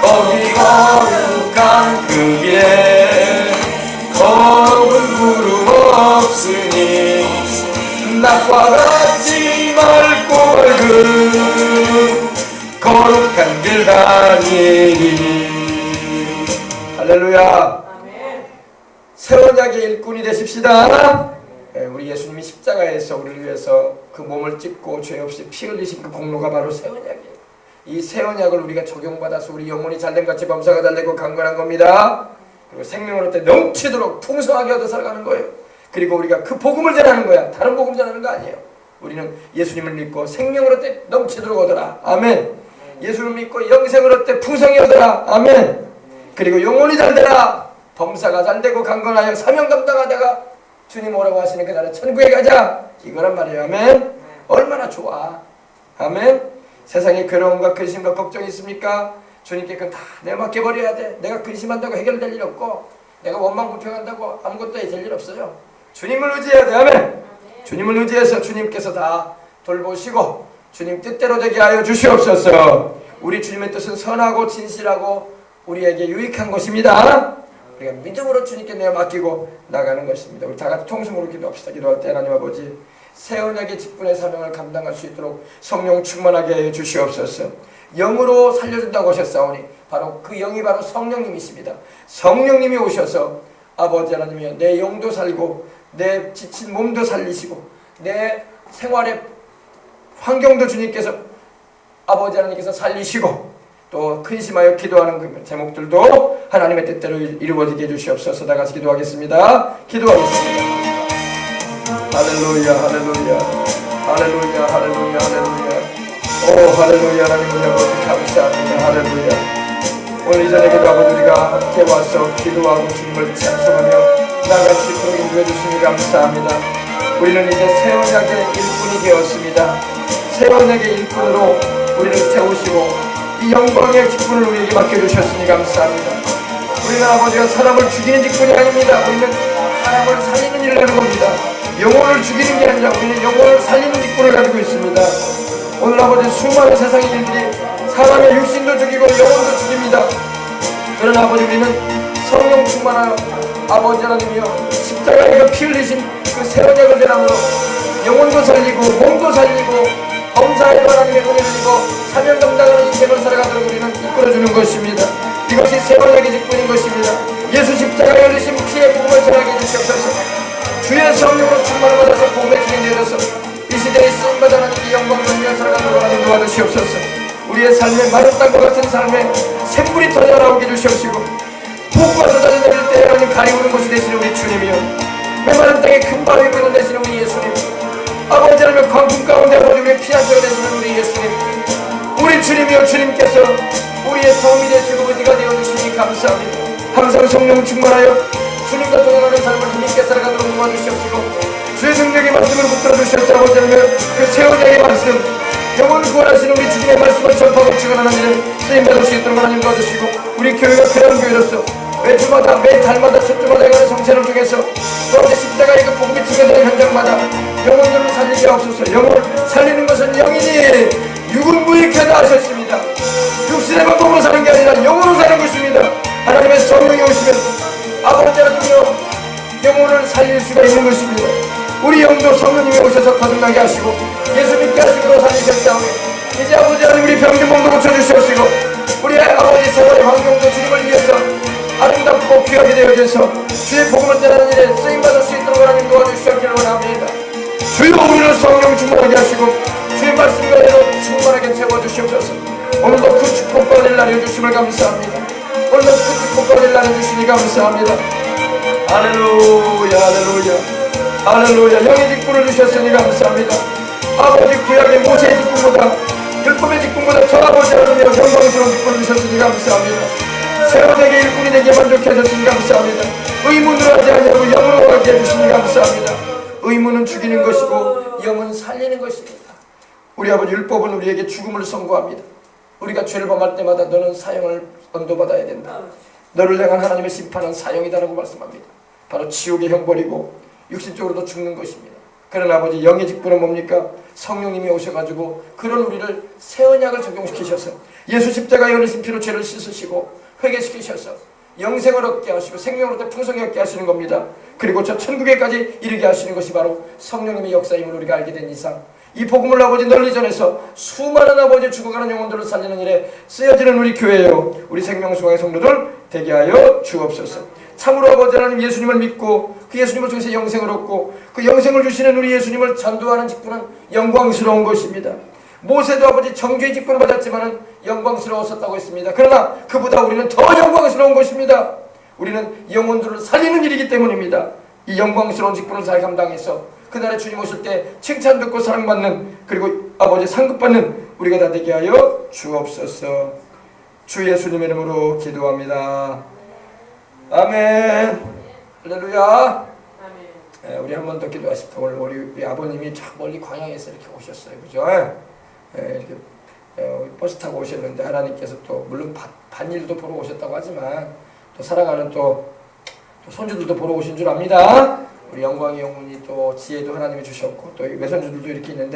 거기 거룩한 그 길에 검은 구름 없으니 낮과 같이 맑고 밝은 거룩한 길 다니리. 할렐루야. 새 언약의 일꾼이 되십시다. 우리 예수님이 십자가에서 우리를 위해서 그 몸을 찢고 죄 없이 피 흘리신 그 공로가 바로 새 언약이에요. 이 새 언약을 우리가 적용받아서 우리 영혼이 잘된 같이 범사가 잘되고 강건한 겁니다. 그리고 생명을 얻을 때 넘치도록 풍성하게 얻어 살아가는 거예요. 그리고 우리가 그 복음을 전하는 거야. 다른 복음 전하는 거 아니에요. 우리는 예수님을 믿고 생명을 얻을 때 넘치도록 얻어라. 아멘. 예수를 믿고 영생을 얻을 때 풍성히 얻어라. 아멘. 그리고 영혼이 잘되라. 범사가 잘되고 강건하여 사명 감당하다가 주님 오라고 하시니까 나는 천국에 가자. 이거란 말이에요. 아멘. 얼마나 좋아. 아멘. 세상에 괴로움과 근심과 걱정이 있습니까? 주님께 그건 다 내가 맡겨버려야 돼. 내가 근심한다고 해결될 일 없고 내가 원망불평한다고 아무것도 될 일 없어요. 주님을 의지해야 돼. 아멘. 주님을 의지해서 주님께서 다 돌보시고 주님 뜻대로 되게 하여 주시옵소서. 우리 주님의 뜻은 선하고 진실하고 우리에게 유익한 것입니다. 우리가 믿음으로 주님께 내어 맡기고 나가는 것입니다. 우리 다 같이 통성으로 기도합시다. 기도할 때 하나님 아버지 새 언약의 직분의 사명을 감당할 수 있도록 성령 충만하게 해 주시옵소서. 영으로 살려준다고 하셨사오니 바로 그 영이 바로 성령님이십니다. 성령님이 오셔서 아버지 하나님이여 내 영도 살고 내 지친 몸도 살리시고 내 생활의 환경도 주님께서 아버지 하나님께서 살리시고 또 근심하여 기도하는 그 제목들도 하나님의 뜻대로 이루어지게 해주시옵소서. 다 같이 기도하겠습니다. 기도하겠습니다. 할렐루야 할렐루야 할렐루야 할렐루야 할렐루야. 오 할렐루야. 하나님 우리 아버지 감사합니다. 할렐루야. 오늘 이 저녁에도 아버지 우리가 함께 와서 기도하고 주님을 찬송하며 나아갈 수 있도록 인도해 주시니 감사합니다. 우리는 이제 새 언약의 일꾼이 되었습니다. 새 언약의 일꾼으로 우리를 세우시고 이 영광의 직분을 우리에게 맡겨주셨으니 감사합니다. 우리는 아버지가 사람을 죽이는 직분이 아닙니다. 우리는 사람을 살리는 일을 하는 겁니다. 영혼을 죽이는 게 아니라 우리는 영혼을 살리는 직분을 가지고 있습니다. 오늘 아버지 수많은 세상의 일들이 사람의 육신도 죽이고 영혼도 죽입니다. 그러나 아버지 우리는 성령 충만하여 아버지 하나님이여 십자가에서 피 흘리신 그 새 언약을 대함으로 영혼도 살리고 몸도 살리고 범사에도 하나님의 은혜를 주고 사명 감당하는 인생을 살아가도록 우리는 이끌어주는 것입니다. 이것이 새 언약의 직분인 것입니다. 예수 십자가에 흘리신 피의 복음을 전하게 해주시옵소서. 주의 성령으로 충만을 받아서 복음의 주인이 되어서 이 시대에 쓰임받아 하나님께 영광을 돌리며 살아가도록 하나님 도와주시옵소서. 우리의 삶에 마른 땅과 같은 삶에 샘물이 터져 나오게 해주시옵시고 폭우가 쏟아져 내릴 때 하나님 가리우는 곳이 되시는 우리 주님이여 메마른 땅에 큰 바위 불어 내시는 우리 예수님 아버지 하나님 광풍 가운데 아버지 우리의 피난처가 되시는 우리 예수님 우리 주님이여 주님께서 우리의 도움이 되시고 의지가 되어주시니 감사합니다. 항상 성령 충만하여 주님과 동행하는 삶을 힘있게 살아가도록 도와주시옵시고 주의 능력의 말씀을 붙들어 주시옵소서. 아버지 하나님 그 새 언약의 말씀 영혼을 구원하시는 우리 주님의 말씀을 전파하고 주관하는 일에 쓰임받을 수 있도록 하나님 도와주시고 우리 교회가 그런 교회로서 매주마다 매달마다 첫주마다 행하는 성찬을 통해서 또 어제 십자가의 그 복음이 증거되는 현장마다 영혼들을 살리게 하옵소서. 영혼을 살리는 것은 영이니 육은 무익하다 하셨습니다. 육신에만 보고 사는 게 아니라 영혼으로 사는 것입니다. 하나님의 성령이 오시면 아버지 하나님이여 영혼을 살릴 수가 있는 것입니다. 우리 영도 성령님이 오셔서 거듭나게 하시고 예수 믿게 하시고 살리셨사오니 이제 아버지 하나님 우리 병든 몸도 고쳐주시옵시고 우리 아버지 생활의 환경도 주님을 위해서 아름답고 귀하게 되어져서 주의 복음을 전하는 일에 쓰임받을 수 있도록 하나님 도와주시옵기를 원합니다. 주여 우리를 성령 충만하게 하시고 주의 말씀과 은혜로 충만하게 채워주시옵소서. 오늘도 그 축복과 은혜를 나눠주심을 감사합니다. 오늘도 그 축복과 은혜를 나눠주시니 감사합니다. 할렐루야 할렐루야 할렐루야. 영의 직분을 주셨으니 감사합니다. 아버지 구약의 모세의 직분보다 율법의 직분보다 저 아버지 하나님의 영광스러운 직분을 주셨으니 감사합니다. 새 언약의 일꾼이 되게 만족해 하셨으니 감사합니다. 의문으로 하지 아니하고 영으로 가게 해주시니 감사합니다. 의문은 죽이는 것이고 영은 살리는 것입니다. 우리 아버지 율법은 우리에게 죽음을 선고합니다. 우리가 죄를 범할 때마다 너는 사형을 언도받아야 된다. 너를 향한 하나님의 심판은 사형이다라고 말씀합니다. 바로 지옥의 형벌이고 육신적으로도 죽는 것입니다. 그러나 아버지 영의 직분은 뭡니까? 성령님이 오셔가지고 그런 우리를 새 언약을 적용시키셔서 예수 십자가에 흘리신 피로 죄를 씻으시고 회개시키셔서 영생을 얻게 하시고 생명을 얻게 풍성히 얻게 하시는 겁니다. 그리고 저 천국에까지 이르게 하시는 것이 바로 성령님의 역사임을 우리가 알게 된 이상 이 복음을 아버지 널리 전해서 수많은 아버지 죽어가는 영혼들을 살리는 일에 쓰여지는 우리 교회요 우리 생명수강의 성도들 되게 하여 주옵소서. 참으로 아버지 하나님 예수님을 믿고 그 예수님을 통해서 영생을 얻고 그 영생을 주시는 우리 예수님을 전도하는 직분은 영광스러운 것입니다. 모세도 아버지 정죄의 직분을 받았지만 영광스러웠었다고 했습니다. 그러나 그보다 우리는 더 영광스러운 것입니다. 우리는 영혼들을 살리는 일이기 때문입니다. 이 영광스러운 직분을 잘 감당해서 그날에 주님 오실 때 칭찬 듣고 사랑받는 그리고 아버지 상급받는 우리가 다 되게 하여 주옵소서. 주 예수님의 이름으로 기도합니다. 아멘. 할렐루야. 아멘. 우리 한 번 더 기도하십시다. 오늘 우리 아버님이 저 멀리 광야에서 이렇게 오셨어요, 그죠? 이렇게 버스 타고 오셨는데 하나님께서 또 물론 반일도 보러 오셨다고 하지만 또 사랑하는 또 손주들도 보러 오신 줄 압니다. 우리 영광의 영혼이 또 지혜도 하나님이 주셨고 또 외손주들도 이렇게 있는데.